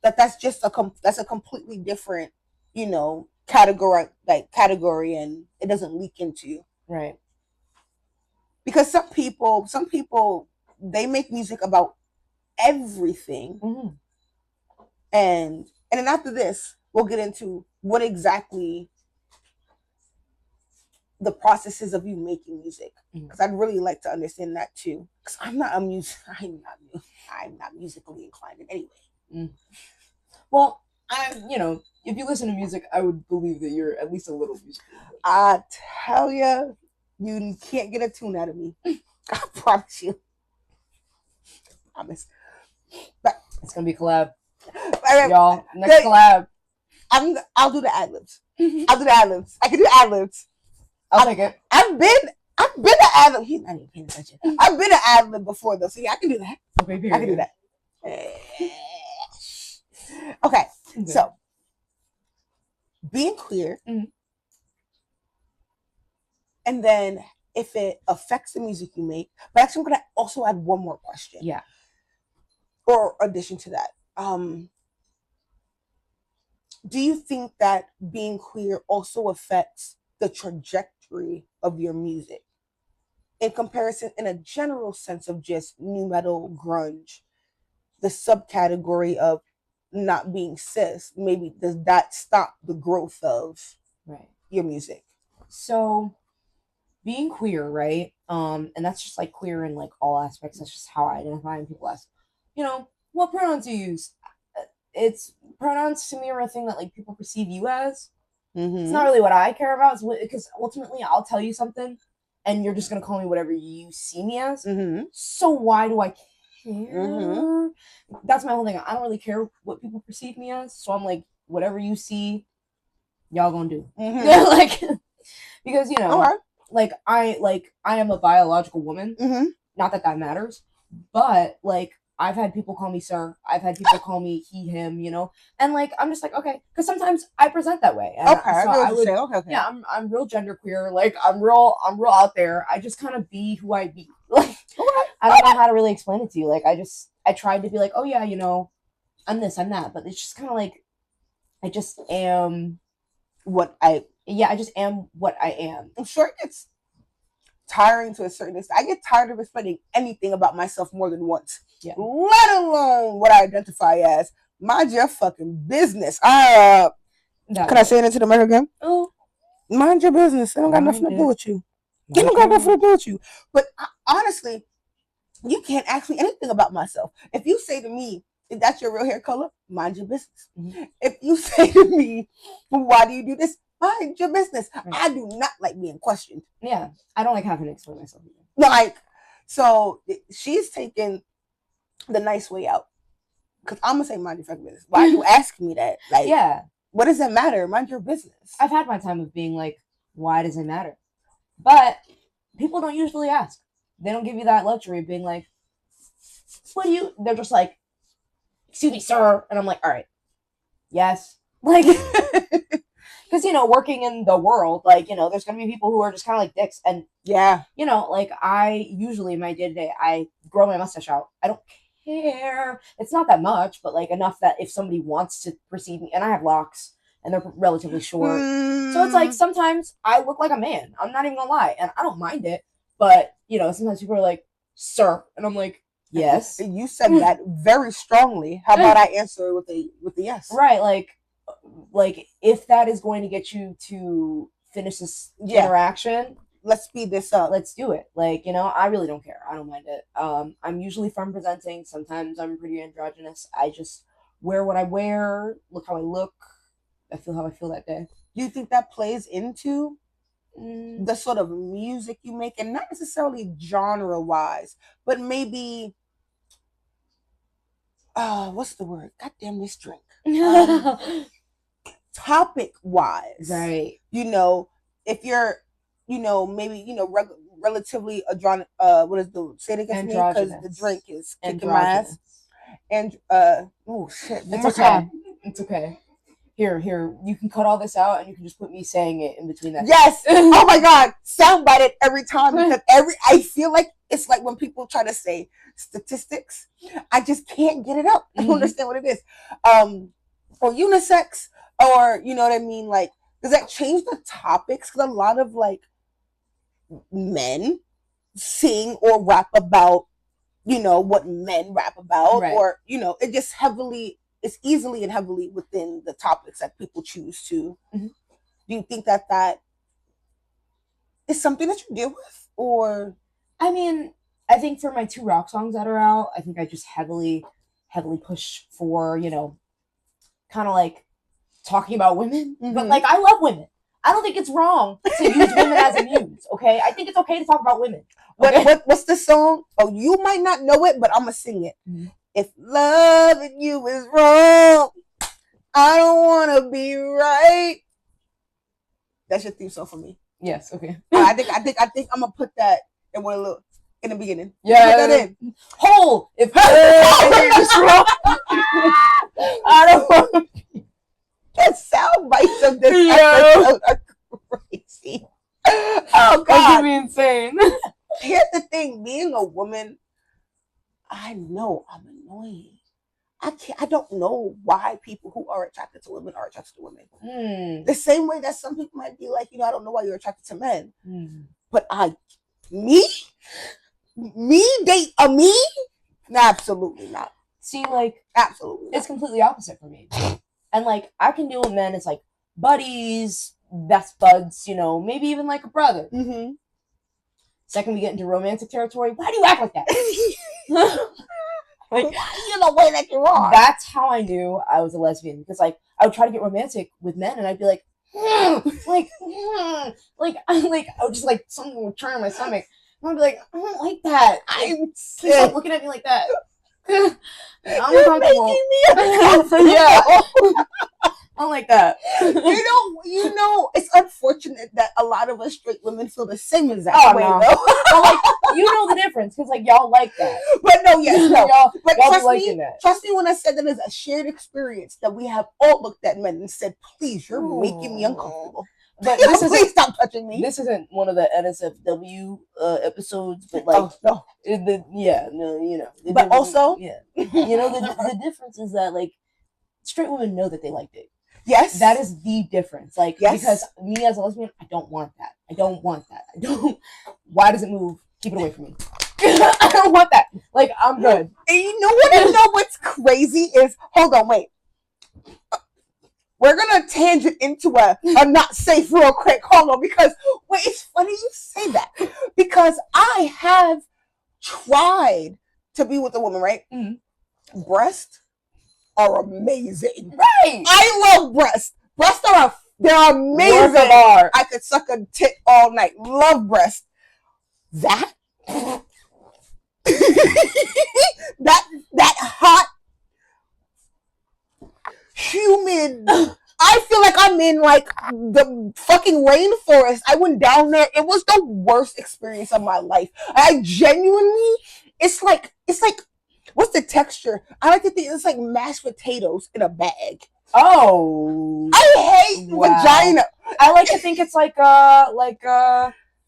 that that's just that's a completely different, you know, category, and it doesn't leak into? Right. Because some people they make music about everything. Mm-hmm. And then after this, we'll get into what exactly the processes of you making music, because I'd really like to understand that too. Because I'm not musically inclined in any way. Well, you know, if you listen to music, I would believe that you're at least a little musical. I tell you, you can't get a tune out of me. I promise you. I promise. But it's gonna be a collab. Right, y'all. Next collab. I'll do the ad-libs. I'll do the ad-libs. I can do ad-libs. I'll take it. I've been an ad-lib. He's not even paying attention. I've been an ad-lib before though, so yeah, I can do that. Okay, I can do that. Okay, so being queer, and then if it affects the music you make, but actually I'm gonna also add one more question. Yeah. Or addition to that. Do you think that being queer also affects the trajectory of your music in comparison, in a general sense of just nu metal, grunge, the subcategory of not being cis? Maybe does that stop the growth of your music? So being queer, right? And that's just like queer in like all aspects. That's just how I identify, and people ask, you know, what pronouns do you use? It's pronouns to me are a thing that like people perceive you as. It's not really what I care about, because ultimately I'll tell you something and you're just gonna call me whatever you see me as. So why do I care? That's my whole thing. I don't really care what people perceive me as, so I'm like, whatever you see, y'all gonna do. Like, because you know, I am a biological woman. Not that that matters, but like I've had people call me sir. I've had people call me he, him, you know? And like, I'm just like, okay. Because sometimes I present that way. And Okay, so I I would would, say, okay. yeah, I'm real genderqueer. Like, I'm real out there. I just kind of be who I be. Like, I don't know how to really explain it to you. Like, I tried to be like, oh yeah, you know, I'm this, I'm that. But it's just kind of like, I just am, I just am what I am. I'm sure it gets tiring to a certain extent. I get tired of explaining anything about myself more than once, Yeah. let alone what I identify as. Mind your fucking business. Can I say it into the mic again? Oh, mind your business. It don't got nothing to do with you. It don't got nothing to do with you. But honestly, you can't ask me anything about myself. If you say to me, if that's your real hair color, mind your business. Mm-hmm. If you say to me, why do you do this? Mind your business. Right. I do not like being questioned. Yeah, I don't like having to explain myself either. Like, so she's taking the nice way out. Because I'm going to say mind your fucking business. Why are you asking me that? Like, yeah. What does it matter? Mind your business. I've had my time of being like, why does it matter? But people don't usually ask. They don't give you that luxury of being like, what do you... They're just like, excuse me, sir. And I'm like, all right. Yes. Like... Because, you know, working in the world, like, you know, there's going to be people who are just kind of like dicks. And, yeah, you know, like, I usually, my day-to-day, I grow my mustache out. I don't care. It's not that much, but, like, enough that if somebody wants to precede me, and I have locks, and they're relatively short. So it's like, sometimes I look like a man. I'm not even going to lie. And I don't mind it. But, you know, sometimes people are like, sir. And I'm like, yes. You said that very strongly. How about I answer with a yes? Right, like if that is going to get you to finish this interaction, let's speed this up. Let's do it. Like, you know, I really don't care. I don't mind it. I'm usually fun presenting. Sometimes I'm pretty androgynous. I just wear what I wear, look how I look, I feel how I feel that day. Do you think that plays into the sort of music you make, and not necessarily genre wise, but maybe what's the word? God damn this drink. Topic wise, right? You know, if you're, you know, maybe, you know, relatively what is the say it against me, because the drink is kicking my ass. And oh shit, it's okay. It's okay. Here, you can cut all this out, and you can just put me saying it in between that. Yes. Oh my god, soundbite it every time, because I feel like it's like when people try to say statistics, I just can't get it out. I don't understand what it is. Or unisex, or you know what I mean? Like, does that change the topics? Because a lot of like men sing or rap about, you know, what men rap about, right. Or you know, it just it's easily and heavily within the topics that people choose to. Do you think that is something that you deal with? Or I mean, I think for my 2 rock songs that are out, I think I just heavily push for, you know, kind of like talking about women. But like, I love women. I don't think it's wrong to use women as a muse, okay? I think it's okay to talk about women. Okay? What's the song? Oh, you might not know it, but I'm going to sing it. If loving you is wrong, I don't want to be right. That's your theme song for me. Yes, okay. I think I'm going to put that in the beginning. Yeah. Put that in. Hold. If loving is wrong, I don't want to be. The sound bites of this episode are crazy. Oh, God. That's me insane. Here's the thing. Being a woman, I know I'm annoying. I don't know why people who are attracted to women are attracted to women. The same way that some people might be like, you know, I don't know why you're attracted to men. But me date a me? No, absolutely not. See, like, absolutely not. It's completely opposite for me. And like, I can deal with men as like buddies, best buds, you know, maybe even like a brother. Second we get into romantic territory, why do you act like that? Like, you know, way that you are. That's how I knew I was a lesbian, because like I would try to get romantic with men, and I'd be like, like I would just like something would turn in my stomach, and I'd be like, I don't like that. Please stop looking at me like that. I'm You're making me uncomfortable. Yeah. I don't like that. You know, it's unfortunate that a lot of us straight women feel the same exact Oh, way, no. though. But like, you know the difference because like y'all like that. But no, yes, no. But y'all be liking that. Trust me when I said that it's a shared experience that we have all looked at men and said, "Please, you're making me uncomfortable." But this is please stop touching me. This isn't one of the NSFW episodes, but like, no. You know. But also, yeah, you know, the difference is that like straight women know that they liked it. Yes, that is the difference. Like, yes. Because me as a lesbian, I don't want that. I don't want that. I don't. Why does it move? Keep it away from me. I don't want that. Like, I'm good. And you know what? You know what's crazy is, hold on, wait. We're gonna tangent into a not safe real quick. Hold on, because wait, it's funny you say that because I have tried to be with a woman, right? Mm-hmm. Breasts are amazing, right? I love breasts. Breasts they're amazing. I could suck a tit all night. Love breasts. That that hot, humid. I feel like I'm in like the fucking rainforest. I went down there. It was the worst experience of my life. I genuinely, it's like, what's the texture? I like to think it's like mashed potatoes in a bag. Oh, I hate vagina. I like to think it's like a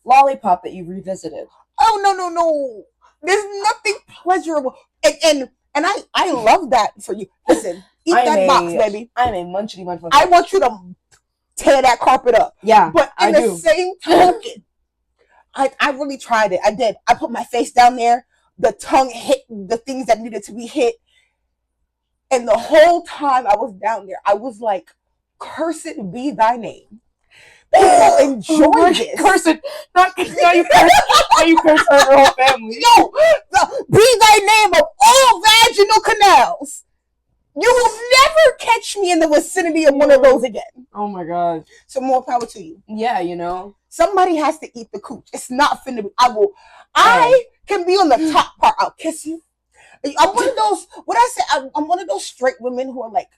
lollipop that you revisited. Oh no! There's nothing pleasurable, and I love that for you. Listen, eat that box, baby. I'm a munchity munch. I want you to tear that carpet up. Yeah, but in the same token, I really tried it. I did. I put my face down there. The tongue hit the things that needed to be hit. And the whole time I was down there, I was like, "Cursed be thy name." People enjoy this. Cursed, not now you curse. Now you curse her whole family. No, be thy name of all vaginal canals. You will never catch me in the vicinity of one of those again. Oh my god! So more power to you. Yeah, you know, somebody has to eat the cooch. It's not finna be. I can be on the top part. I'll kiss you. I'm one of those. What I say? I'm one of those straight women who are like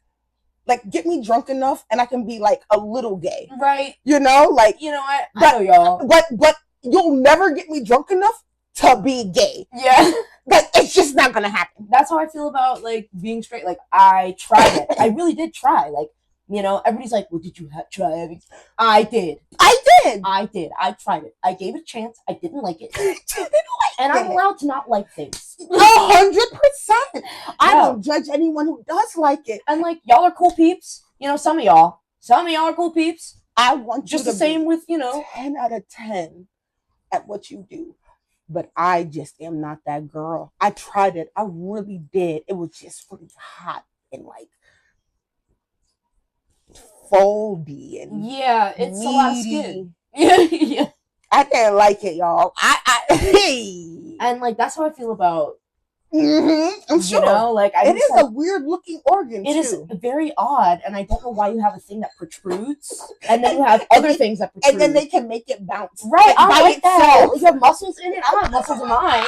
get me drunk enough, and I can be like a little gay. Right. You know, like I know y'all. But you'll never get me drunk enough to be gay. Yeah. Like, it's just not gonna happen. That's how I feel about like being straight. Like, I tried it. I really did try. Like, everybody's like, well, did you try it? I did. I tried it. I gave it a chance. I didn't like it. And I'm allowed to not like things. 100%. I don't judge anyone who does like it. And like, y'all are cool peeps. Some of y'all are cool peeps. I want just the same with 10 out of 10 at what you do. But I just am not that girl. I tried it. I really did. It was just really hot and like foldy and it's meaty. A lot of skin. Yeah. I didn't like it, y'all. And like that's how I feel about. I'm sure. It is a weird looking organ. It is very odd, and I don't know why you have a thing that protrudes, and then you have other things that protrude, and then they can make it bounce. Right, I like that. You have muscles in it. I don't have muscles in mine.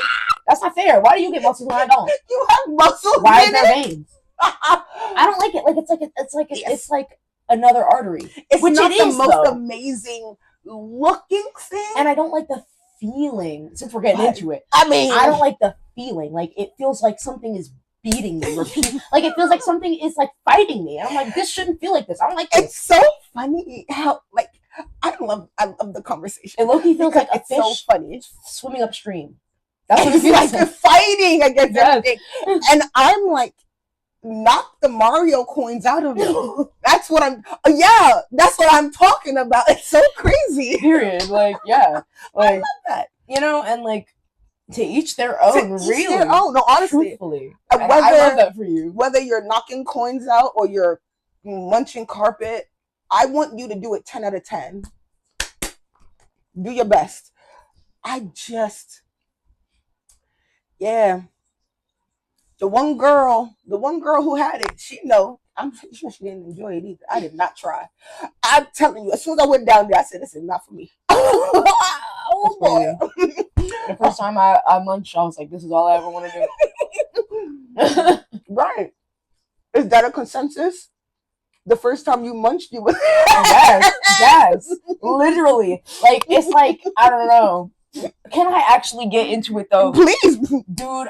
That's not fair. Why do you get muscles when I don't? You have muscles. Why is there veins? I don't like it. Like it's like another artery. It's not the most amazing looking thing, and I don't like the feeling. Since we're getting into it, I don't like the feeling. Like it feels like something is beating me. Like it feels like something is like fighting me. And I'm like, this shouldn't feel like this. I don't like this. It's so funny how I love the conversation. It low-key feels like a fish so funny swimming upstream. That's what it feels like. You're fighting against everything. And I'm like, knock the Mario coins out of it. That's what I'm talking about. It's so crazy. Period. Like, yeah. Like, I love that. And like, to each their own, really. Their own. No, honestly. Truthfully. I love that for you. Whether you're knocking coins out or you're munching carpet, I want you to do it 10 out of 10. Do your best. The one girl who had it, she know. I'm sure she didn't enjoy it either. I did not try. I'm telling you, as soon as I went down there, I said, this is not for me. Oh boy. The first time I munched, I was like, this is all I ever want to do. Right. Is that a consensus? the first time you munched, you was Yes, literally. Like, it's like, I don't know. Can I actually get into it though? Please, Dude,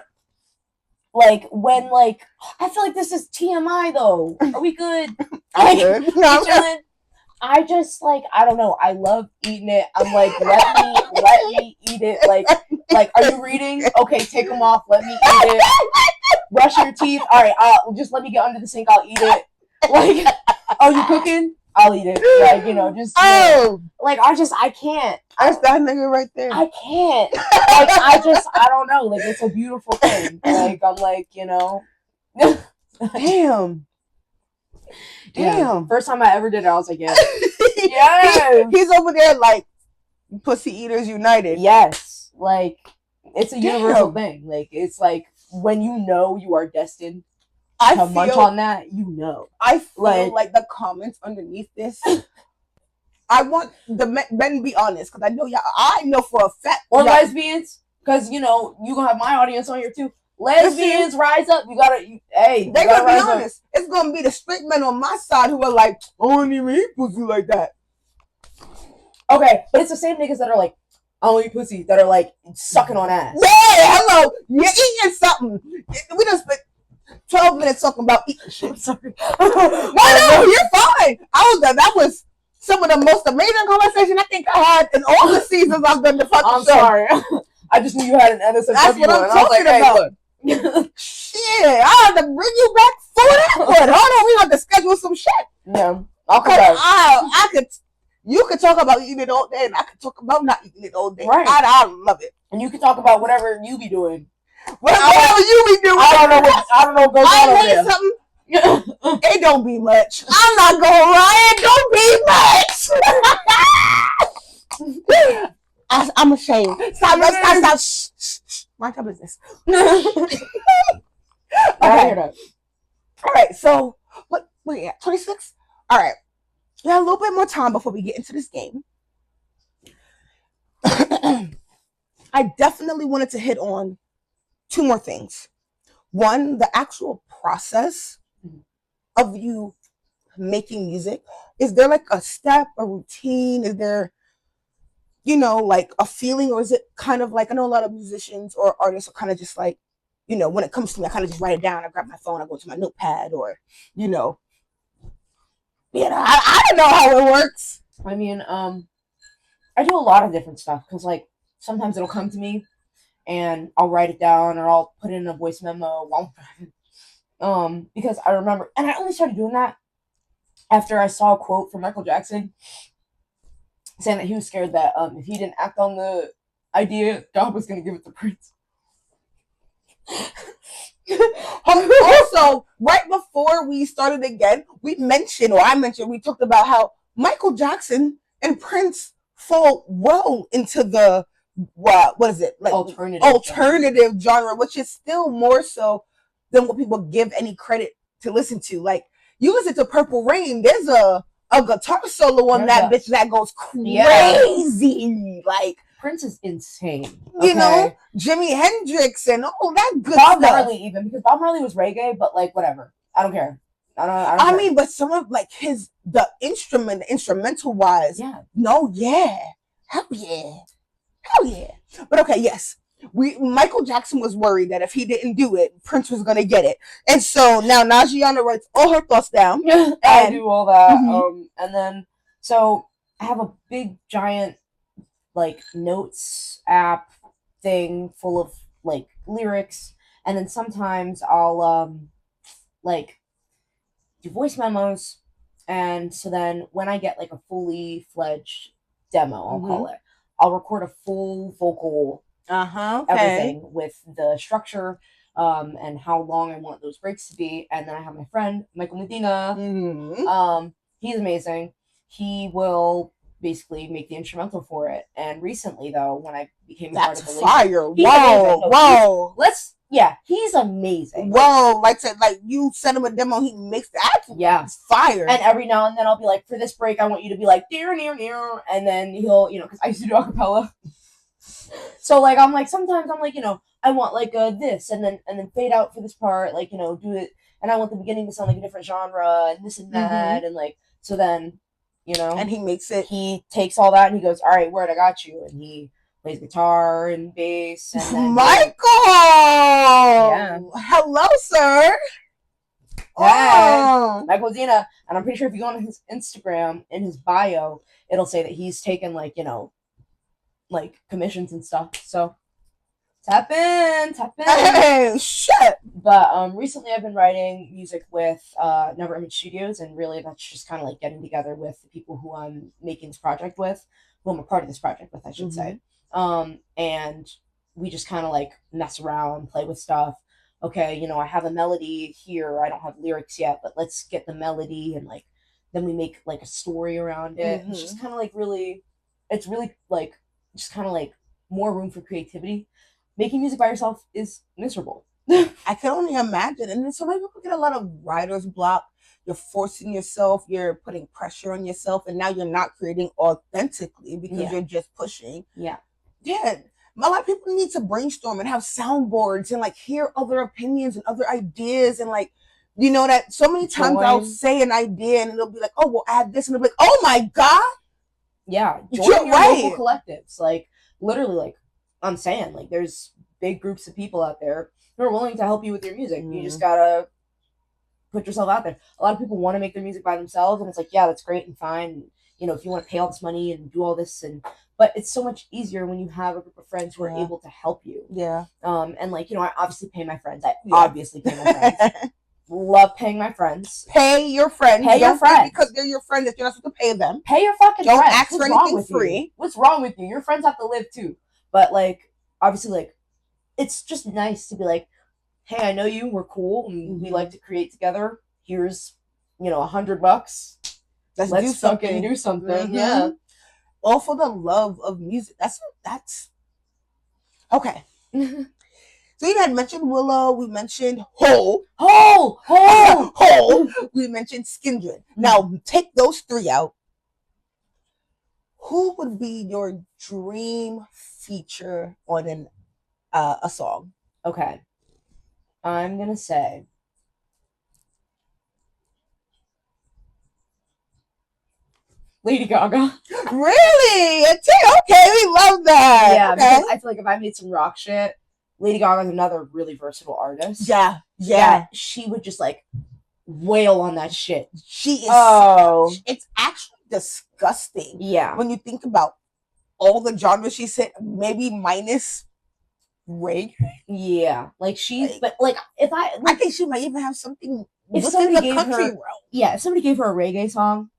like, when, like, I feel like this is TMI though. Are we good? I'm Like, good. we chilling? I just, like, I don't know. I love eating it. I'm like, let me eat it. Like, are you reading? Okay, take them off. Let me eat it. Brush your teeth. All right, just let me get under the sink. I'll eat it. Like, oh, you cooking? I'll eat it. Like, you know, just, like, I can't. That's that nigga right there. I can't. Like, I don't know. Like, it's a beautiful thing. Like, I'm like, you know. Damn. Yeah. First time I ever did it, I was like, yeah. Yes. He's over there like Pussy Eaters United. Yes. Like, it's a universal thing. Like, it's like when you know you are destined to munch on that, you know. I feel like the comments underneath this. I want the men to be honest, because I know y'all. I know for a fact. Or lesbians, because you know you gonna have my audience on here too. Lesbians, rise up! You gotta, hey, they gotta be honest. It's gonna be the straight men on my side who are like, I don't even eat pussy like that. Okay, but it's the same niggas that are like, I don't eat pussy, that are like sucking on ass. Yeah, hello, you're eating something. We just spent 12 minutes talking about eating shit. Sorry. No, you're fine. That was some of the most amazing conversation I think I had in all the seasons I've done the fucking I'm show. sorry. I just knew you had an NSFW. That's what I'm talking about. Shit, I had to bring you back for that one. Hold on, we have to schedule some shit. Yeah, I'll come back. You could talk about eating it all day, and I could talk about not eating it all day. Right. I love it. And you can talk about whatever you be doing. Whatever you be doing. I don't know what goes on over there. Something. It don't be much. I'm not gonna lie, it don't be much. I'm ashamed. Stop. Shh. Mind your business. Okay. All right. So, what are you at? 26? All right. We have a little bit more time before we get into this game. I definitely wanted to hit on two more things. One, the actual process of you making music. Is there like a step, a routine? Is there, like a feeling, or is it kind of like, I know a lot of musicians or artists are kind of just like, when it comes to me, I kind of just write it down. I grab my phone, I go to my notepad, or, I don't know how it works. I mean, I do a lot of different stuff because, like, sometimes it'll come to me and I'll write it down or I'll put it in a voice memo while I'm driving. Because I remember, and I only started doing that after I saw a quote from Michael Jackson saying that he was scared that if he didn't act on the idea, God was going to give it to Prince. Also, right before we started again, we talked about how Michael Jackson and Prince fall well into the what is it, like alternative genre, which is still more so than what people give any credit to listen to. Like, you listen to Purple Rain, there's a guitar solo on that bitch that goes crazy. Like, Prince is insane. Okay? You know, Jimi Hendrix and all that good Bob stuff. Marley, even, because Bob Marley was reggae, but like whatever. I don't care. I mean, but some of like the instrumental wise. Yeah. No, yeah. Hell yeah. But okay, yes. Michael Jackson was worried that if he didn't do it, Prince was gonna get it. And so now Nagiana writes all her thoughts down. I do all that. And then so I have a big giant like notes app thing full of like lyrics, and then sometimes I'll like do voice memos, and so then when I get like a fully fledged demo, I'll call it, I'll record a full vocal everything with the structure and how long I want those breaks to be. And then I have my friend Michael Medina. He's amazing. He will basically make the instrumental for it. And recently, though, when I became part of the fire. Whoa. He's amazing. Whoa, like you send him a demo, he makes that. Yeah, it's fire. And every now and then I'll be like, for this break, I want you to be like near, and then he'll, because I used to do acapella. So like sometimes I'm like, I want like this, and then fade out for this part, like do it and I want the beginning to sound like a different genre and this and that, and like so then, And he makes it. he takes all that and he goes, all right, Word, I got you, and he plays guitar and bass, and then Michael, Yeah. Hello, sir. Yeah. Michael Dina, and I'm pretty sure if you go on his Instagram, in his bio, it'll say that he's taken like like commissions and stuff. So tap in. Hey, shit. But recently I've been writing music with Never Image Studios, and really that's just kind of like getting together with the people who I'm making this project with, who I'm a part of this project with, I should say. And we just kind of like mess around, play with stuff. Okay, I have a melody here. I don't have lyrics yet, but let's get the melody, and like then we make like a story around it. It's just kind of like it's really like just kind of like more room for creativity. Making music by yourself is miserable. I can only imagine. And then so many people get a lot of writer's block. You're forcing yourself, you're putting pressure on yourself, and now you're not creating authentically because you're just pushing. Yeah. A lot of people need to brainstorm and have soundboards and like hear other opinions and other ideas, and like that so many times I'll say an idea and it'll be like, oh, we'll add this, and it'll be like, oh my god. Yeah, join your local collectives. Like literally, like I'm saying, like there's big groups of people out there who are willing to help you with your music. You just gotta put yourself out there. A lot of people want to make their music by themselves, and it's like, yeah, that's great and fine. If you want to pay all this money and do all this, but it's so much easier when you have a group of friends who are able to help you. Yeah. And like I obviously pay my friends. I obviously pay my friends. Love paying my friends. Pay your friends. Pay your friends because they're your friends. If you're not supposed to pay them, pay your fucking don't friends. ask for anything free. What's wrong with you? Your friends have to live too. But like obviously, like it's just nice to be like, hey, I know you. We're cool, and we like to create together. Here's $100. Let's fucking do something. Yeah. All for the love of music. That's okay. So you had mentioned Willow. We mentioned Hole. We mentioned Skindred. Now take those three out. Who would be your dream feature on a song? Okay, I'm gonna say Lady Gaga. Really? Okay, we love that. Yeah, because I feel like if I made some rock shit, Lady Gaga is another really versatile artist. Yeah. She would just like wail on that shit. She is. It's actually disgusting. Yeah. When you think about all the genres she said, maybe minus reggae. Yeah. Like but like if I think she might even have something if within the country realm. Yeah, if somebody gave her a reggae song,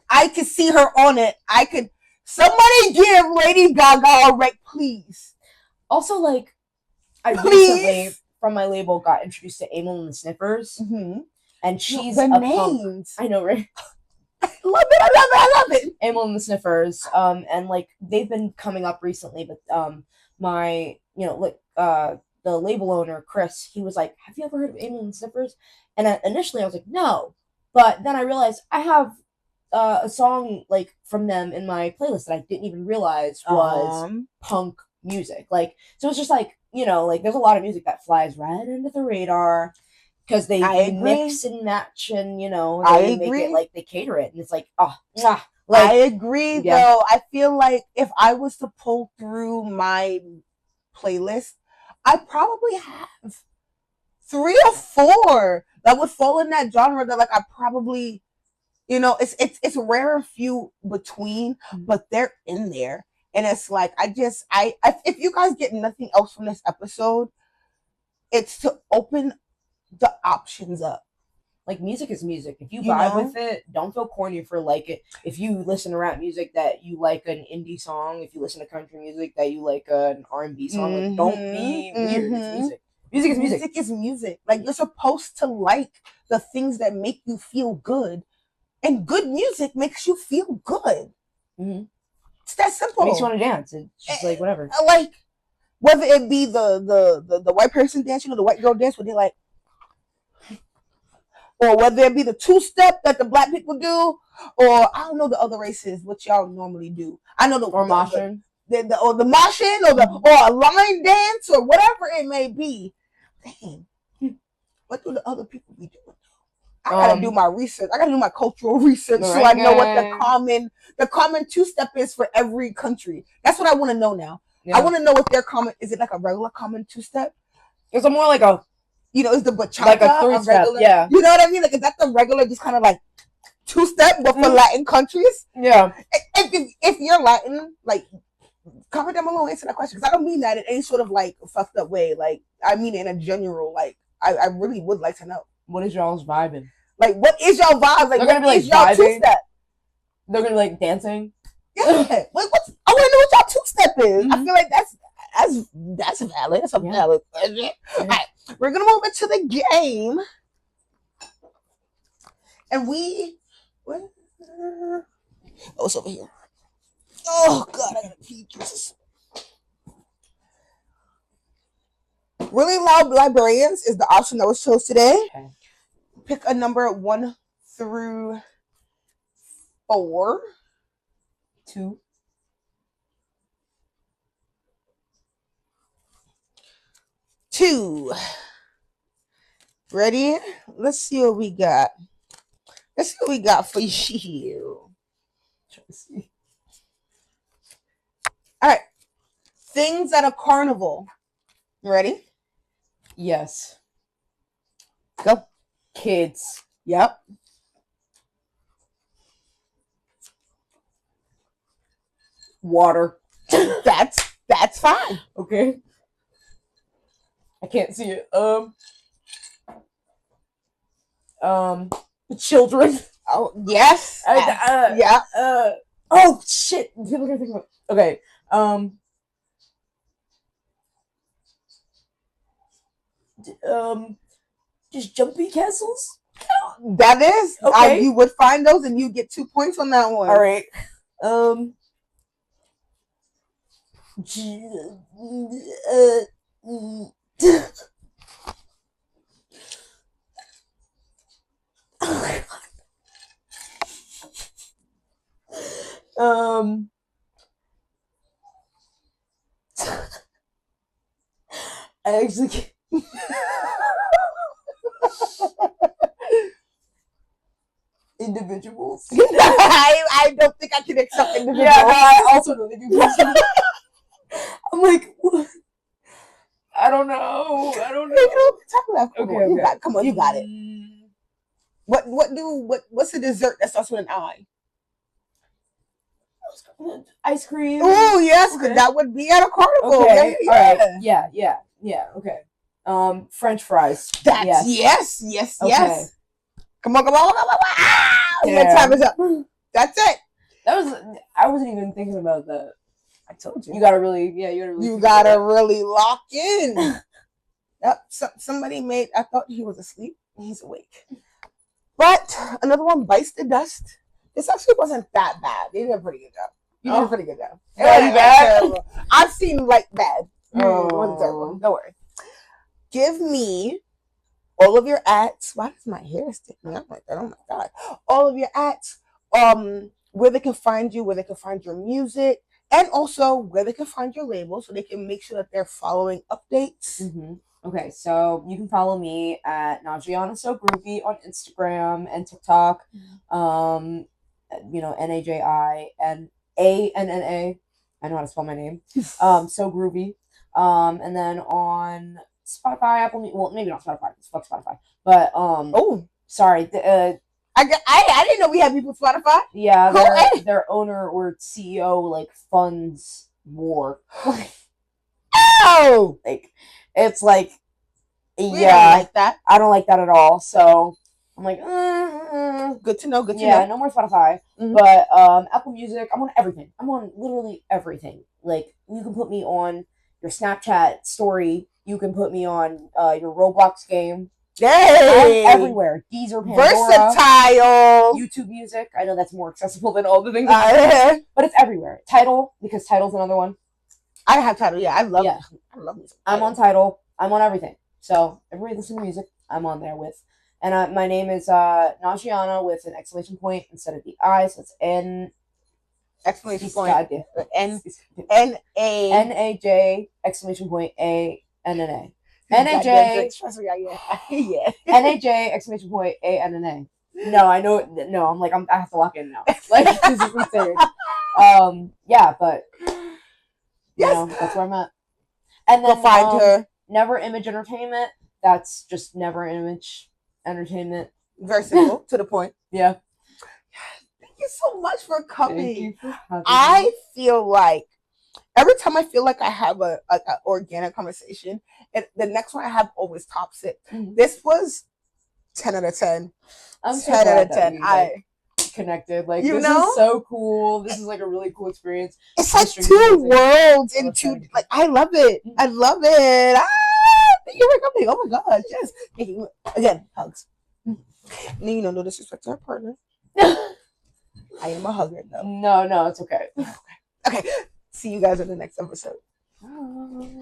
I could see her on it. Somebody give Lady Gaga a break, please. Also, like, I recently, from my label, got introduced to Amyl and the Sniffers. And she's the a names. Punk. I know, right? I love it. Amyl and the Sniffers. And, like, they've been coming up recently, but my, the label owner, Chris, he was like, have you ever heard of Amyl and the Sniffers? And initially I was like, no. But then I realized I have a song like from them in my playlist that I didn't even realize was punk music. Like, so it's just like, like there's a lot of music that flies right under the radar because they mix and match, and they make it like they cater it, and it's like, like, I agree though. I feel like if I was to pull through my playlist, I probably have 3 or 4 that would fall in that genre that like I probably it's rare and few between, but they're in there. And it's like, if you guys get nothing else from this episode, it's to open the options up. Like, music is music. If you vibe with it, don't feel corny for like it. If you listen to rap music that you like an indie song, if you listen to country music that you like an R&B song, like, don't be weird. It's music. Music is music. Music is music. Like, you're supposed to like the things that make you feel good. And good music makes you feel good. It's that simple. It makes you want to dance. It's just like whatever. Like, whether it be the white person dance, the white girl dance, where they're like, or whether it be the 2-step that the black people do, or I don't know the other races, what y'all normally do. I know or moshing, or the moshing, or a line dance, or whatever it may be. Dang. what do the other people be doing? I gotta do my research. I gotta do my cultural research so I Reggae. know what the common two step is for every country. That's what I want to know now. Yeah. I want to know what their common is. It like a regular common two step? It's more like a is the bachata like a 3-step? regular? Yeah. You know what I mean? Like is that the regular, just kind of like two step, but for Latin countries? Yeah. If you're Latin, like comment down below and answer that question, because I don't mean that in any sort of like fucked up way. Like I mean it in a general. Like I really would like to know. What is y'all's vibing? Like what is y'all vibe? Like they're gonna be like y'all two step? They're gonna be like dancing. Yeah. I want to know what y'all two step is. I feel like that's valid. That's a valid question. Yeah. All right, we're gonna move into the game, and it's over here. Oh God, I gotta pee. Jesus. Really Loud Librarians is the option that was chosen today. Okay. Pick a number 1 through 4. 2. 2. Ready? Let's see what we got. Let's see what we got for you. All right. Things at a carnival. Ready? Yes. Go. Kids. Yep. Water. That's fine. Okay. I can't see it. Children. Oh yes. Yeah. Oh shit. People are gonna think about. Okay. Just jumpy castles. That is. Okay. You would find those, and you get 2 points on that one. All right. I actually can't. Individuals. I don't think I can accept individuals. Yeah, no, I also don't think you can. I'm like, what? I don't know. Okay. Come on, you got it. What's a dessert that starts with an I? Ice cream. Oh yes, Okay. that would be at a carnival. Okay. Yeah. All right. Yeah. Okay. French fries. That's yes. Okay. Come on. Ah, Yeah. your time is up. That's it. I wasn't even thinking about that. I told you. You gotta really. You gotta really lock in. Yep. Somebody made. I thought he was asleep. He's awake. But another one bites the dust. This actually wasn't that bad. They did a pretty good job. You did a pretty good job. Very bad. I've seen like bad. Oh. It wasn't terrible. Don't worry. Give me all of your ads. Why does my hair stick me up like that? Oh my God. All of your ads. Where they can find you, where they can find your music, and also where they can find your label so they can make sure that they're following updates. Mm-hmm. Okay, so you can follow me at Nagiana So Groovy on Instagram and TikTok. NAJINANNA. I know how to spell my name. So Groovy. And then on Spotify, Apple. Well, maybe not Spotify. Fuck Spotify. But sorry. I didn't know we had people Spotify. Yeah, their owner or CEO like funds war. Oh, Like it's like we don't like that. I don't like that at all. So I'm like, good to know. Yeah, no more Spotify. Mhm. But Apple Music, I'm on everything. I'm on literally everything. Like you can put me on your Snapchat story. You can put me on your Roblox game. Yay! I'm everywhere. Deezer, Pandora, versatile. YouTube Music. I know that's more accessible than all the things, but it's everywhere. Tidal, because Tidal's another one. I have Tidal. Yeah, I love music. I'm on Tidal. I'm on everything. So everybody listen to music. I'm on there with, and my name is Nagiana with an exclamation point instead of the I. So it's N exclamation point God, N A N-A-J exclamation point A-N-N-A. NAJ. Goddamn drinks, trust me, yeah. NAJ exclamation point ANNA. No, I know. No, I have to lock in now. Like this is insane. Yeah, but that's where I'm at. And Go then find her. Never Image Entertainment. That's just Never Image Entertainment. Very simple, to the point. Yeah. Thank you so much for coming. Thank you for having I me. feel like every time I feel like I have a organic conversation, the next one I have always tops it. Mhm. This was 10 out of 10. I'm so 10 out glad of that 10. we connected. Like You this know? is so cool. This is like a really cool experience. It's like Extremely two amazing. worlds So in two. exciting. Like I love it. I love it. Thank you for coming. Oh my gosh, yes. Thank you. Again, hugs. No disrespect to our partner. I am a hugger though. No, it's okay. Okay. See you guys in the next episode. Bye.